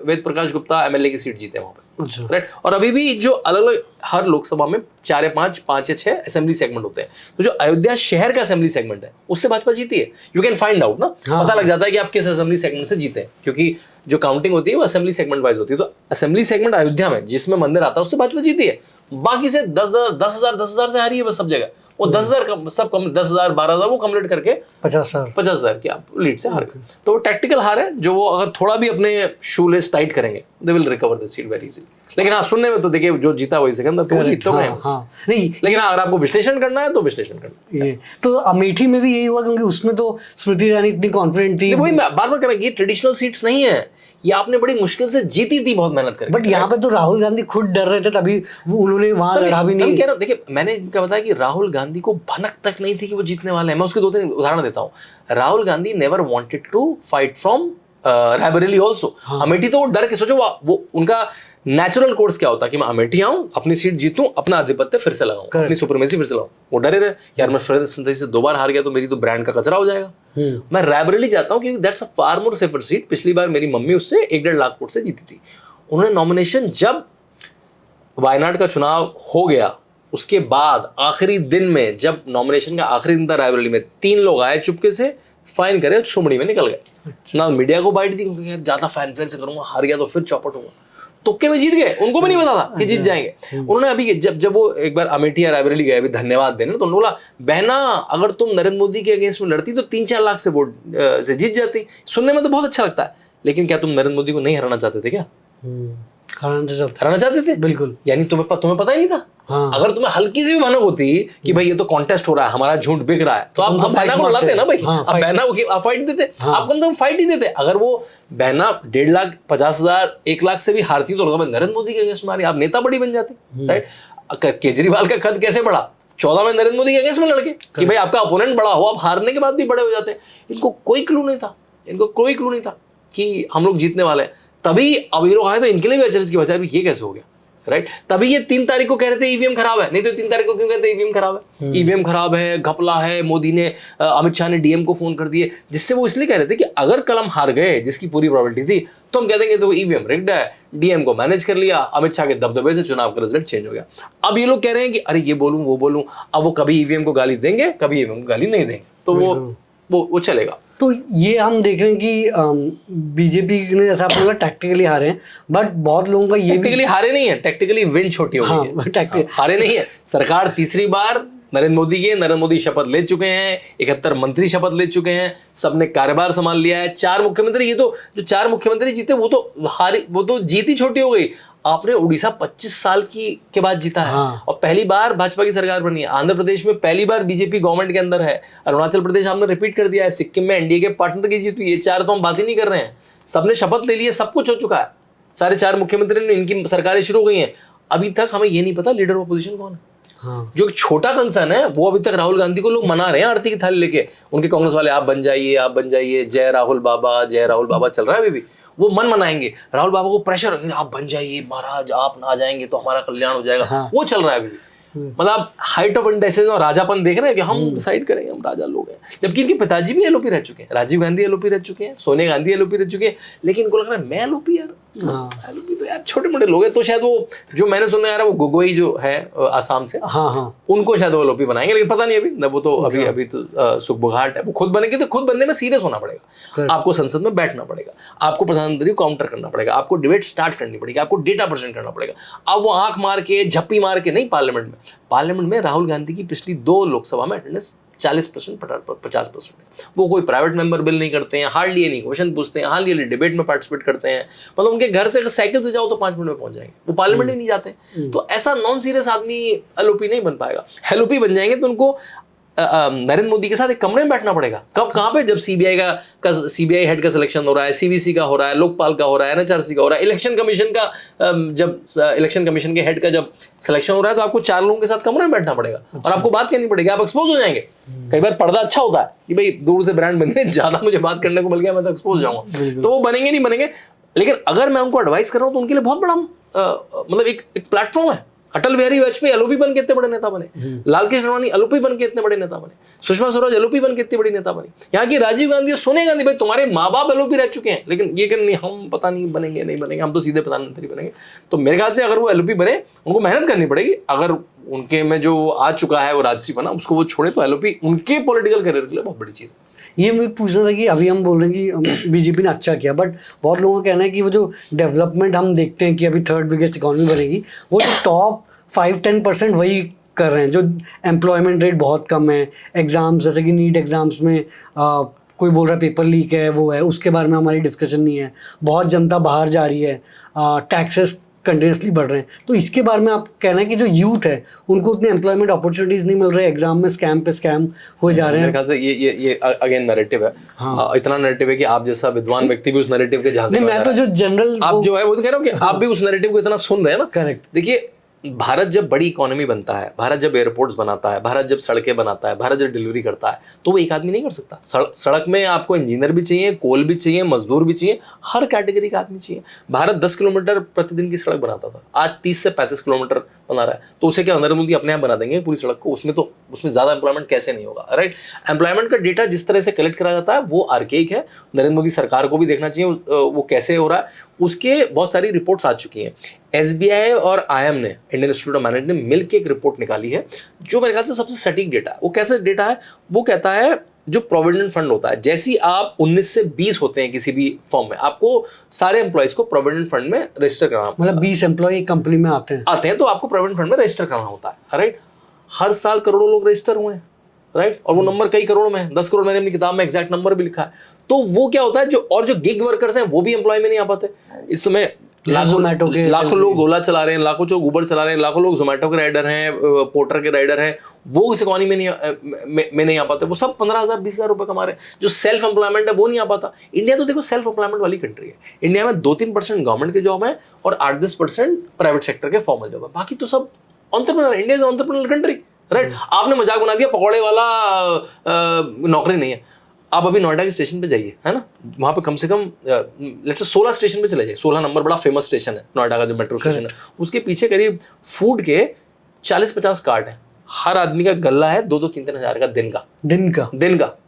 वेद प्रकाश गुप्ता एमएलए की सीट जीते वहां पे, राइट? और अभी भी जो अलग अलग हर लोकसभा में 4 या 5 या 6 असेंबली सेगमेंट होते हैं, तो जो अयोध्या शहर का असेंबली सेगमेंट है उससे भाजपा जीती है। यू कैन फाइंड आउट ना, पता लग जाता है कि आप किस असेंबली सेगमेंट से जीते हैं, क्योंकि जो काउंटिंग होती है वो असेंबली सेगमेंट वाइज होती है। तो असेंबली सेगमेंट अयोध्या में जिसमें मंदिर आता है उससे भाजपा जीती है। बाकी से 10,000 से हारी है बस सब जगह। वो 10,000 सब 10,000 12,000 वो कंप्लीट करके 50,000 की आप लीड से हार गए। तो वो टैक्टिकल हार है, जो वो अगर थोड़ा भी अपने शू लेस टाइट करेंगे they will recover the seat very easily. लेकिन हाँ, सुनने में तो देखिए जो जीता वही सिकंदर, तो जीत तो गए नहीं। लेकिन अगर आपको विश्लेषण करना है तो विश्लेषण करना है। तो अमेठी में भी यही हुआ, क्योंकि उसमें तो स्मृति ईरानी इतनी कॉन्फिडेंट थी। वही बार बार कह रहा हूं, ये ट्रेडिशनल सीट्स नहीं है, ये आपने बड़ी मुश्किल से जीती थी, बहुत मेहनत करके। बट यहाँ पे तो राहुल गांधी खुद डर रहे थे, तभी वो उन्होंने वहां लड़ा भी नहीं। कह रहा हूं, देखिए मैंने क्या बताया कि राहुल गांधी को भनक तक नहीं थी कि वो जीतने वाले हैं। मैं उसके 2-3 उदाहरण देता हूँ। Rahul Gandhi never wanted to fight from Raebareli also. Amethi तो वो डर के, सोचो वो उनका नेचुरल कोर्स क्या होता है कि मैं अमेठी आऊं, अपनी सीट जीतूं, अपना आधिपत्य फिर से लगाऊं, अपनी सुप्रीमेसी फिर से लगाऊं। वो डरे रहे यार, मैं संतति से 2 बार हार गया तो मेरी तो ब्रांड का कचरा हो जाएगा। मैं रायबरेली जाता हूं क्योंकि that's a far more safer seat. पिछली बार मेरी मम्मी उससे 1-1.5 लाख वोट से जीती थी। उन्होंने नॉमिनेशन जब वायनाड का चुनाव हो गया उसके बाद आखिरी दिन में, जब नॉमिनेशन का आखिरी दिन था रायबरेली में, 3 लोग आए चुपके से, फाइन करे, सुमड़ी में निकल गए। ना मीडिया को बाइट दी क्योंकि यार ज्यादा फैनफेयर से करूंगा, हार गया तो फिर चौपट होगा। तुक्के में जीत गए, उनको भी नहीं पता था कि जीत जाएंगे। उन्होंने अभी जब वो एक बार अमेठी या रायबरेली गए अभी धन्यवाद देने, तो उन्होंने बोला बहना अगर तुम नरेंद्र मोदी के अगेंस्ट में लड़ती तो 3-4 लाख से वोट से जीत जाती। सुनने में तो बहुत अच्छा लगता है, लेकिन क्या तुम नरेंद्र मोदी को नहीं हराना चाहते थे क्या? हराना चाहते थे बिल्कुल। यानी तुम्हें पता ही नहीं था। हाँ। अगर तुम्हें हल्की सी भी भनक होती कि भाई ये तो कॉन्टेस्ट हो रहा है, हमारा झूठ बिक रहा है, तो आप बहना को लड़ाते ना भाई। हाँ, आप बहना को आप फाइट देते, आप कम से कम फाइट ही देते। अगर वो बहना 1,50,000 1 लाख से भी हारती तो नरेंद्र मोदी के अगेंस्ट मारी, आप नेता बड़ी बन जाती, राइट। केजरीवाल का कद कैसे बढ़ा? 14 में नरेंद्र मोदी के अगेंस्ट में लड़के कि भाई आपका अपोनेंट बड़ा हो, आप हारने के बाद भी बड़े हो जाते। इनको कोई क्लू नहीं था कि हम लोग जीतने वाले हैं। तभी अब ये लोग आए तो इनके लिए भी अचरज की वजह है, ये कैसे हो गया, राइट। तभी ये 3 तारीख को कह रहे थे ईवीएम खराब है, नहीं तो 3 तारीख को क्यों कहते ईवीएम खराब है? ईवीएम खराब है, घपला है, मोदी ने अमित शाह ने डीएम को फोन कर दिए, जिससे वो इसलिए कह रहे थे कि अगर कल हम हार गए, जिसकी पूरी प्रोबेबिलिटी थी, तो हम कह देंगे तो ईवीएम रिग्ड है, डीएम को मैनेज कर लिया, अमित शाह के दबदबे से चुनाव का रिजल्ट चेंज हो गया। अब ये लोग कह रहे हैं कि अरे ये बोलूं वो बोलूं, अब वो कभी ईवीएम को गाली देंगे, कभी ईवीएम को गाली नहीं देंगे, तो वो चलेगा। तो ये हम देख रहे हैं कि बीजेपी ने जैसा आप बोला टैक्टिकली हारे हैं, बट बहुत लोगों का ये टैक्टिकली हारे नहीं है, टैक्टिकली विन छोटी हो गई है। हारे नहीं है। सरकार तीसरी बार नरेंद्र मोदी शपथ ले चुके हैं, 71 मंत्री शपथ ले चुके हैं, सबने कार्यभार संभाल लिया है। 4 मुख्यमंत्री, ये तो जो 4 मुख्यमंत्री जीते वो तो जीत ही छोटी हो गई। आपने उड़ीसा 25 साल के बाद जीता है। और पहली बार भाजपा की सरकार बनी है। आंध्र प्रदेश में पहली बार बीजेपी गवर्नमेंट के अंदर है। अरुणाचल प्रदेश हमने रिपीट कर दिया है। सिक्किम में एनडीए के पार्टनर की जीत हुई। ये 4 तो हम बात ही नहीं कर रहे हैं। सबने शपथ ले लिए, सब कुछ हो चुका है। सारे 4 मुख्यमंत्री ने, इनकी सरकारें शुरू हो गई हैं। अभी तक हमें ये नहीं पता लीडर ऑफ अपोजिशन कौन है। जो एक छोटा कंसर्न है वो अभी तक राहुल गांधी को लोग मना रहे हैं आरती की थाली लेके। उनके कांग्रेस वाले आप बन जाइए, जय राहुल बाबा चल रहा है अभी भी। वो मनाएंगे, राहुल बाबा को प्रेशर, आप बन जाइए महाराज, आप ना जाएंगे तो हमारा कल्याण हो जाएगा। वो चल रहा है अभी भी। मतलब हाइट ऑफ इंडेसिस और राजापन देख रहे हैं कि हम डिसाइड करेंगे, हम राजा लोग हैं। जबकि इनके पिताजी भी एलओपी रह चुके हैं, राजीव गांधी एलओपी रह चुके हैं, सोनिया गांधी एलओपी रह चुके हैं, लेकिन इनको लग रहा है मैं एलओपी यार, एलओपी तो यार छोटे मोटे लोग हैं। तो शायद वो जो मैंने सुना यार वो गोगोई जो है आसाम से, उनको शायद वो एलओपी बनाएंगे, लेकिन पता नहीं अभी। वो तो अभी तो सुखबुघाट है, वो खुद बनेंगे तो खुद बनने में सीरियस होना पड़ेगा। आपको संसद में बैठना पड़ेगा, आपको प्रधानमंत्री को काउंटर करना पड़ेगा, आपको डिबेट स्टार्ट करनी पड़ेगी, आपको डेटा प्रेजेंट करना पड़ेगा। अब वो आंख मार के झप्पी मार के नहीं। पार्लियामेंट में राहुल गांधी की पिछली 2 लोकसभा में अटेंडेंस 40% 50% है। वो कोई प्राइवेट मेंबर बिल नहीं करते हैं, हार्डली एनी क्वेश्चन पूछते हैं, हार्डली डिबेट में पार्टिसिपेट करते हैं। मतलब उनके घर से अगर साइकिल से जाओ तो 5 मिनट में पहुंच जाएंगे, वो पार्लियामेंट ही नहीं जाते। तो ऐसा नॉन सीरियस आदमी एलओपी नहीं बन पाएगा। एलओपी बन जाएंगे तो उनको नरेंद्र मोदी के साथ एक कमरे में बैठना पड़ेगा। कब, कहाँ पे? जब सीबीआई हेड का सिलेक्शन हो रहा है, सीवीसी का हो रहा है, लोकपाल का हो रहा है, एनएचआरसी का हो रहा है, इलेक्शन कमीशन का, जब इलेक्शन कमीशन के हेड का जब सिलेक्शन हो रहा है तो आपको 4 लोगों के साथ कमरे में बैठना पड़ेगा। और आपको बात करनी पड़ेगी, आप एक्सपोज हो जाएंगे। कई बार पर्दा अच्छा होता है कि भाई दूर से ब्रांड बनने, ज्यादा मुझे बात करने को मिल गया मैं तो एक्सपोज हो जाऊंगा, तो वो बनेंगे नहीं बनेंगे। लेकिन अगर मैं उनको एडवाइस कर रहा हूँ तो उनके लिए बहुत बड़ा मतलब एक प्लेटफॉर्म है। अटल बिहारी वाजपेयी एलओपी बन के इतने बड़े नेता बने, लाल कृष्ण आडवाणी एलओपी बन के इतने बड़े नेता बने, सुषमा स्वराज एलओपी बन के इतनी बड़ी नेता बनी। यहाँ की राजीव गांधी और सोनिया गांधी, भाई तुम्हारे माँ बाप एलओपी रह चुके हैं, लेकिन ये कहने हम पता नहीं बनेंगे नहीं बनेंगे, हम तो सीधे प्रधानमंत्री बनेंगे। तो मेरे ख्याल से अगर वो एलओपी बने, उनको मेहनत करनी पड़ेगी। अगर उनके में जो आ चुका है वो राजसी बना, उसको वो छोड़े तो एलओपी उनके पॉलिटिकल करियर के लिए बहुत बड़ी चीज़ है। ये मुझे पूछना था कि अभी हम बोल रहे हैं कि बीजेपी ने अच्छा किया, बट बहुत लोगों का कहना है कि वो जो डेवलपमेंट हम देखते हैं कि अभी 3rd बिगेस्ट इकोनॉमी बनेगी, वो जो टॉप 5-10% वही कर रहे हैं। जो एम्प्लॉयमेंट रेट बहुत कम है, एग्ज़ाम्स जैसे कि नीट एग्ज़ाम्स में कोई बोल रहा है पेपर लीक है, वो है, उसके बारे में हमारी डिस्कशन नहीं है। बहुत जनता बाहर जा रही है, टैक्सेस कंटिन्यूसली बढ़ रहे हैं। तो इसके बारे में आप कहना है कि जो यूथ है उनको उतने एम्प्लॉयमेंट अपॉर्चुनिटीज़ नहीं मिल रहे, एग्जाम में स्कैम पे स्कैम हो जा रहे हैं। मेरे ख्याल से ये अगेन नैरेटिव है। इतना नैरेटिव है कि आप जैसा विद्वान व्यक्ति भी उस नैरेटिव के जहाज में, मैं तो जो जनरल आप जो है वो तो कह रहा हूँ कि आप भी उस नैरेटिव को इतना सुन रहे हैं ना। करेक्ट। देखिए, भारत जब बड़ी इकोनॉमी बनता है, भारत जब एयरपोर्ट्स बनाता है, भारत जब सड़कें बनाता है, भारत जब डिलीवरी करता है, तो वो एक आदमी नहीं कर सकता। सड़क में आपको इंजीनियर भी चाहिए, कोल भी चाहिए, मजदूर भी चाहिए, हर कैटेगरी का आदमी चाहिए। भारत 10 किलोमीटर प्रतिदिन की सड़क बनाता था, आज 30 से 35 किलोमीटर बना रहा है, तो उसे क्या नरेंद्र मोदी अपने आप बना देंगे पूरी सड़क को? उसमें ज़्यादा एम्प्लॉयमेंट कैसे नहीं होगा, राइट? एम्प्लॉयमेंट का डेटा जिस तरह से कलेक्ट करा जाता है वो आर्केइक है। नरेंद्र मोदी सरकार को भी देखना चाहिए वो कैसे हो रहा है। उसके बहुत सारी रिपोर्ट्स आ चुकी हैं। SBI और IIM ने, इंडियन इंस्टीट्यूट ऑफ मैनेजमेंट ने मिलकर एक रिपोर्ट निकाली है जो मेरे ख्याल से सबसे सटीक डेटा है। वो कैसे डेटा है? वो कहता है जो प्रोविडेंट फंड होता है, जैसे ही आप 19 से 20 होते हैं किसी भी फर्म में, आपको सारे एम्प्लॉइज को प्रोविडेंट फंड में रजिस्टर कराना, मतलब 20 एम्प्लॉय एक कंपनी में आते हैं तो आपको प्रोविडेंट फंड में रजिस्टर कराना होता है, राइट? हर साल करोड़ों लोग रजिस्टर हुए हैं, राइट? और वो नंबर कई करोड़ में है, 10 करोड़ मैंने अपनी किताब में एग्जैक्ट नंबर भी लिखा है। तो वो क्या होता है, जो गिग वर्कर्स हैं वो भी एम्प्लॉय में नहीं आ पाते। इस समय लाखों लोग ओला चला रहे हैं, लाखों लोग उबर चला रहे हैं, लाखों लोग जोमेटो के राइडर हैं, पोर्टर के राइडर हैं, वो इस इकॉनमी में नहीं आ पाते। वो सब 15,000 20,000 रुपए कमा रहे हैं। जो सेल्फ एम्प्लॉयमेंट है वो नहीं आ पाता। इंडिया तो देखो सेल्फ एम्प्लॉयमेंट वाली कंट्री है। इंडिया में 2-3% गवर्नमेंट के जॉब है और 8-10% प्राइवेट सेक्टर के फॉर्मल जॉब है, बाकी तो सब entrepreneur. India is entrepreneur country, right? आपने मजाक बना दिया पकौड़े वाला नौकरी नहीं है। आप अभी नोएडा के स्टेशन पे जाइए, है ना, वहाँ पे कम से कम लेट्स से 16 स्टेशन पे चले जाइए। 16 नंबर बड़ा फेमस स्टेशन है नोएडा का, जो मेट्रो स्टेशन है, उसके पीछे करीब फूड के 40-50 कार्ट है। हर आदमी का गल्ला है 2-2, 3-3 हज़ार का दिन का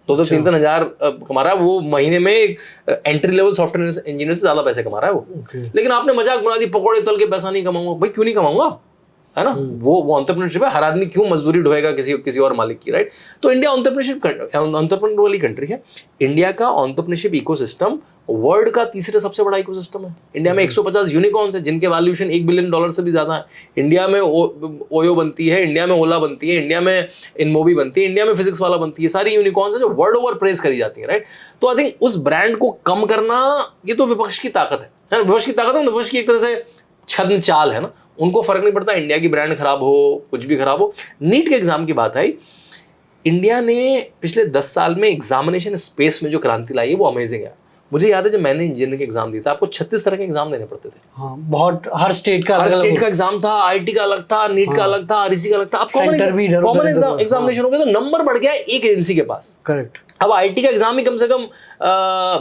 2-2, 3-3 हज़ार कमा रहा है वो महीने में। एक एंट्री लेवल सॉफ्टवेयर इंजीनियर से ज्यादा पैसे कमा रहा है वो। लेकिन आपने मजाक बना दी पकौड़े तल के पैसा नहीं कमाऊंगा। भाई क्यों नहीं कमाऊंगा, है ना? वो एंटरप्रेन्योरशिप है। हर आदमी क्यों मजदूरी ढोएगा किसी और मालिक की, राइट? तो इंडिया एंटरप्रेन्योर वाली कंट्री है। इंडिया का एंटरप्रेन्योरशिप इकोसिस्टम वर्ल्ड का तीसरे सबसे बड़ा इकोसिस्टम है। इंडिया में 150 यूनिकॉर्न्स है जिनके वैल्यूएशन $1 बिलियन से भी ज्यादा है। इंडिया में ओयो बनती है, इंडिया में ओला बनती है, इंडिया में इनमोबी बनती है, इंडिया में फिजिक्स वाला बनती है। सारी यूनिकॉर्न्स है जो वर्ल्ड ओवर प्रेज करी जाती है, राइट? तो आई थिंक उस ब्रांड को कम करना ये तो विपक्ष की ताकत है ना? विपक्ष की ताकत है, विपक्ष की एक तरह से छद्म चाल है ना। उनको फर्क नहीं पड़ता इंडिया की ब्रांड खराब हो, कुछ भी खराब हो। नीट के एग्जाम की बात आई, इंडिया ने पिछले 10 साल में एग्जामिनेशन स्पेस में जो क्रांति लाई है वो अमेजिंग है। मुझे याद है जब मैंने इंजीनियरिंग का एग्जाम दिया था, आपको 36 तरह के एग्जाम देने पड़ते थे। हाँ, बहुत हर स्टेट का एग्जाम था, IIT का अलग था, नीट का अलग था, REC का अलग था। अब कॉमन एग्जामिनेशन हो गया तो नंबर बढ़ गया एक एजेंसी के पास। करेक्ट। अब IIT का एग्जाम ही कम से कम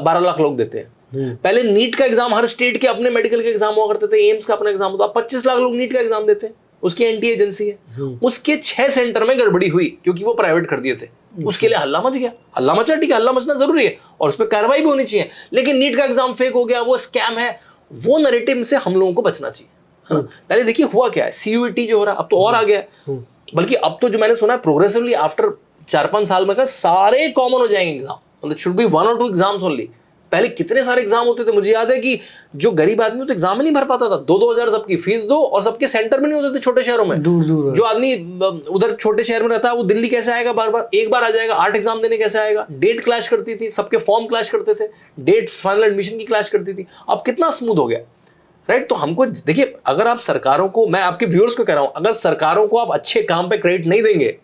12 लाख लोग देते हैं। पहले नीट का एग्जाम हर स्टेट के अपने मेडिकल के एग्जाम हुआ करते थे, एम्स का अपना एग्जाम होता। 25 लाख लोग नीट का एग्जाम देते हैं, उसकी NTA एजेंसी है। उसके 6 सेंटर में गड़बड़ी हुई क्योंकि वो प्राइवेट कर दिए थे। उसके लिए हल्ला मच गया। हल्ला मचा, ठीक है, हल्ला मचना जरूरी है और उस पर कार्रवाई भी होनी चाहिए, लेकिन नीट का एग्जाम फेक हो गया, वो स्कैम है, वो नैरेटिव से हम लोगों को बचना चाहिए, है ना? पहले देखिए हुआ क्या है, CUET जो हो रहा है अब तो और आ गया है। बल्कि अब तो जो मैंने सुना है प्रोग्रेसिवली आफ्टर 4-5 साल में सारे कॉमन हो जाएंगे एग्जाम, मतलब should be 1 or 2 exams only. पहले कितने सारे एग्जाम होते थे, मुझे याद है कि जो गरीब आदमी तो एग्जाम ही नहीं भर पाता था। 2-2 हज़ार सबकी फीस दो, और सबके सेंटर में नहीं होते थे छोटे शहरों में, दूर दूर। जो आदमी उधर छोटे शहर में रहता है वो दिल्ली कैसे आएगा, बार बार एक बार आ जाएगा, 8 एग्जाम देने कैसे आएगा? डेट क्लैश करती थी, सबके फॉर्म क्लैश करते थे, डेट्स फाइनल एडमिशन की क्लैश करती थी। अब कितना स्मूथ हो गया, राइट? तो हमको देखिए, अगर आप सरकारों को, मैं आपके व्यूअर्स को कह रहा हूं, अगर सरकारों को आप अच्छे काम पे क्रेडिट नहीं देंगे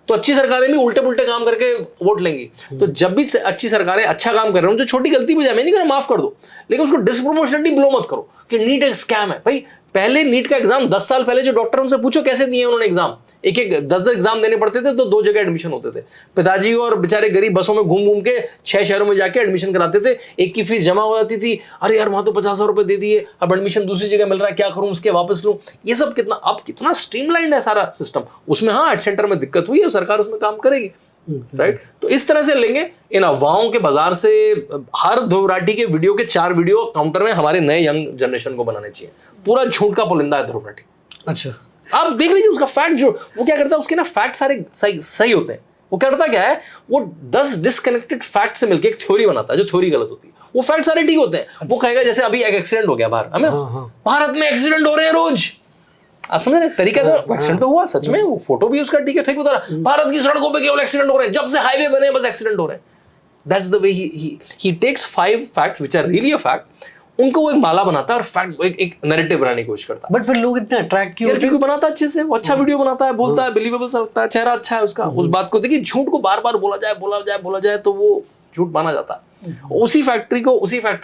तो अच्छी सरकारें भी उल्टे पुल्टे काम करके वोट लेंगी। तो जब भी अच्छी सरकारें अच्छा काम कर रहे हो, जो छोटी गलती भी जाए, मैं नहीं कर रहा माफ कर दो, लेकिन उसको डिस्प्रोपोर्शनली ब्लो मत करो कि नीट एक स्कैम है। भाई पहले नीट का एग्जाम 10 साल पहले जो डॉक्टर, उनसे पूछो कैसे दिए उन्होंने एग्जाम। 10 एग्जाम देने पड़ते थे तो 2 जगह एडमिशन होते थे। पिताजी और बेचारे गरीब बसों में घूम घूम के 6 शहरों में जाके एडमिशन कराते थे। एक की फीस जमा हो जाती थी, अरे यार वहां तो 50,000 रुपए दे दिए, अब एडमिशन दूसरी जगह मिल रहा है, क्या करूं, उसके वापस लूं। ये सब कितना अब कितना स्ट्रीमलाइंड है सारा सिस्टम। उसमें हाँ एड सेंटर में दिक्कत हुई है, सरकार उसमें काम करेगी, राइट? तो इस तरह से लेंगे इन अफवाहों के बाजार से। हर ध्रुवराठी के वीडियो के 4 वीडियो काउंटर में हमारे नए यंग जनरेशन को बनाने चाहिए। पूरा झूठ का पुलिंदा है ध्रुवराठी। अच्छा, आप देख लीजिए उसका फैक्ट, जो वो क्या करता है, उसके ना फैक्ट सारे सही होते हैं। वो करता क्या है, वो 10 डिसकनेक्टेड फैक्ट से मिलकर एक थ्योरी बनाता है, जो थ्योरी गलत होती है। वो फैक्ट सारे ठीक होते हैं। वो कहेगा जैसे अभी एक एक्सीडेंट हो गया बाहर, हमें भारत में एक्सीडेंट हो रहे हैं रोज, आप समझ रहे तरीका, तो एक्सीडेंट तो हुआ सच में, वो फोटो भी उसका ठीक है, ठीक बता रहा, भारत की सड़कों पे केवल एक्सीडेंट हो रहे हैं, जब से हाईवे बने बस एक्सीडेंट हो रहे हैं। That's the way he takes 5 facts which are really a fact, उनको वो एक माला बनाता है और फैक्ट एक नैरेटिव बनाने की कोशिश करता है। बट फिर लोग इतना अट्रैक्ट क्यों बनाता है अच्छे से, वो अच्छा वीडियो बनाता है, बोलता है, बिलीवेबल सा लगता है, चेहरा अच्छा है उसका। उस बात को देखिए, झूठ को बार बार बोला जाए तो वो झूठ माना जाता है। उसी फैक्ट्री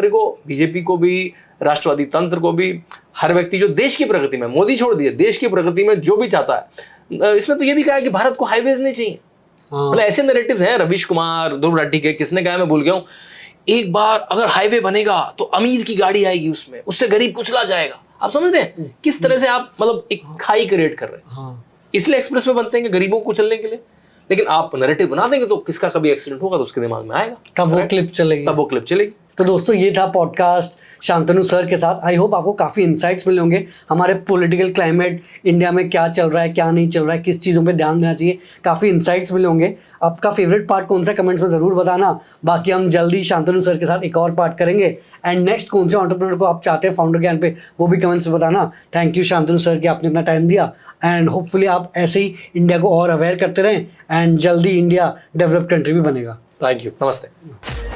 को बीजेपी को भी, राष्ट्रवादी तंत्र को भी, हर व्यक्ति जो देश की प्रगति में, मोदी छोड़ दिए, देश की प्रगति में जो भी चाहता है, इसने तो ये भी कहा है कि भारत को हाईवेज नहीं चाहिए। मतलब ऐसे नैरेटिव्स हैं, रवीश कुमार, ध्रुव राठी के, किसने कहा मैं भूल गया हूं, एक बार अगर हाईवे बनेगा तो अमीर की गाड़ी आएगी उसमें, उससे गरीब कुचला जाएगा। आप समझ रहे हैं किस तरह से आप मतलब एक खाई क्रिएट कर रहे हैं। हाँ इसलिए एक्सप्रेस वे बनते हैं कि गरीबों को चलने के लिए, लेकिन आप नैरेटिव बना देंगे तो किसका कभी एक्सीडेंट होगा तो उसके दिमाग में आएगा, तब वो क्लिप चलेगी। तब वो क्लिप चलेगी। तो दोस्तों ये था पॉडकास्ट शांतनु सर के साथ। आई होप आपको काफ़ी इंसाइट्स मिले होंगे हमारे पॉलिटिकल क्लाइमेट, इंडिया में क्या चल रहा है क्या नहीं चल रहा है, किस चीज़ों पे ध्यान देना चाहिए, काफ़ी इंसाइट्स मिले होंगे। आपका फेवरेट पार्ट कौन सा कमेंट्स में ज़रूर बताना। बाकी हम जल्दी शांतनु सर के साथ एक और पार्ट करेंगे। एंड नेक्स्ट कौन से एंटरप्रेन्योर को आप चाहते हैं फाउंडर ज्ञान पे, वो भी कमेंट्स में बताना। थैंक यू शांतनु सर कि आपने इतना टाइम दिया। एंड होपफुली आप ऐसे ही इंडिया को और अवेयर करते रहें एंड जल्दी इंडिया डेवलप्ड कंट्री भी बनेगा। थैंक यू, नमस्ते।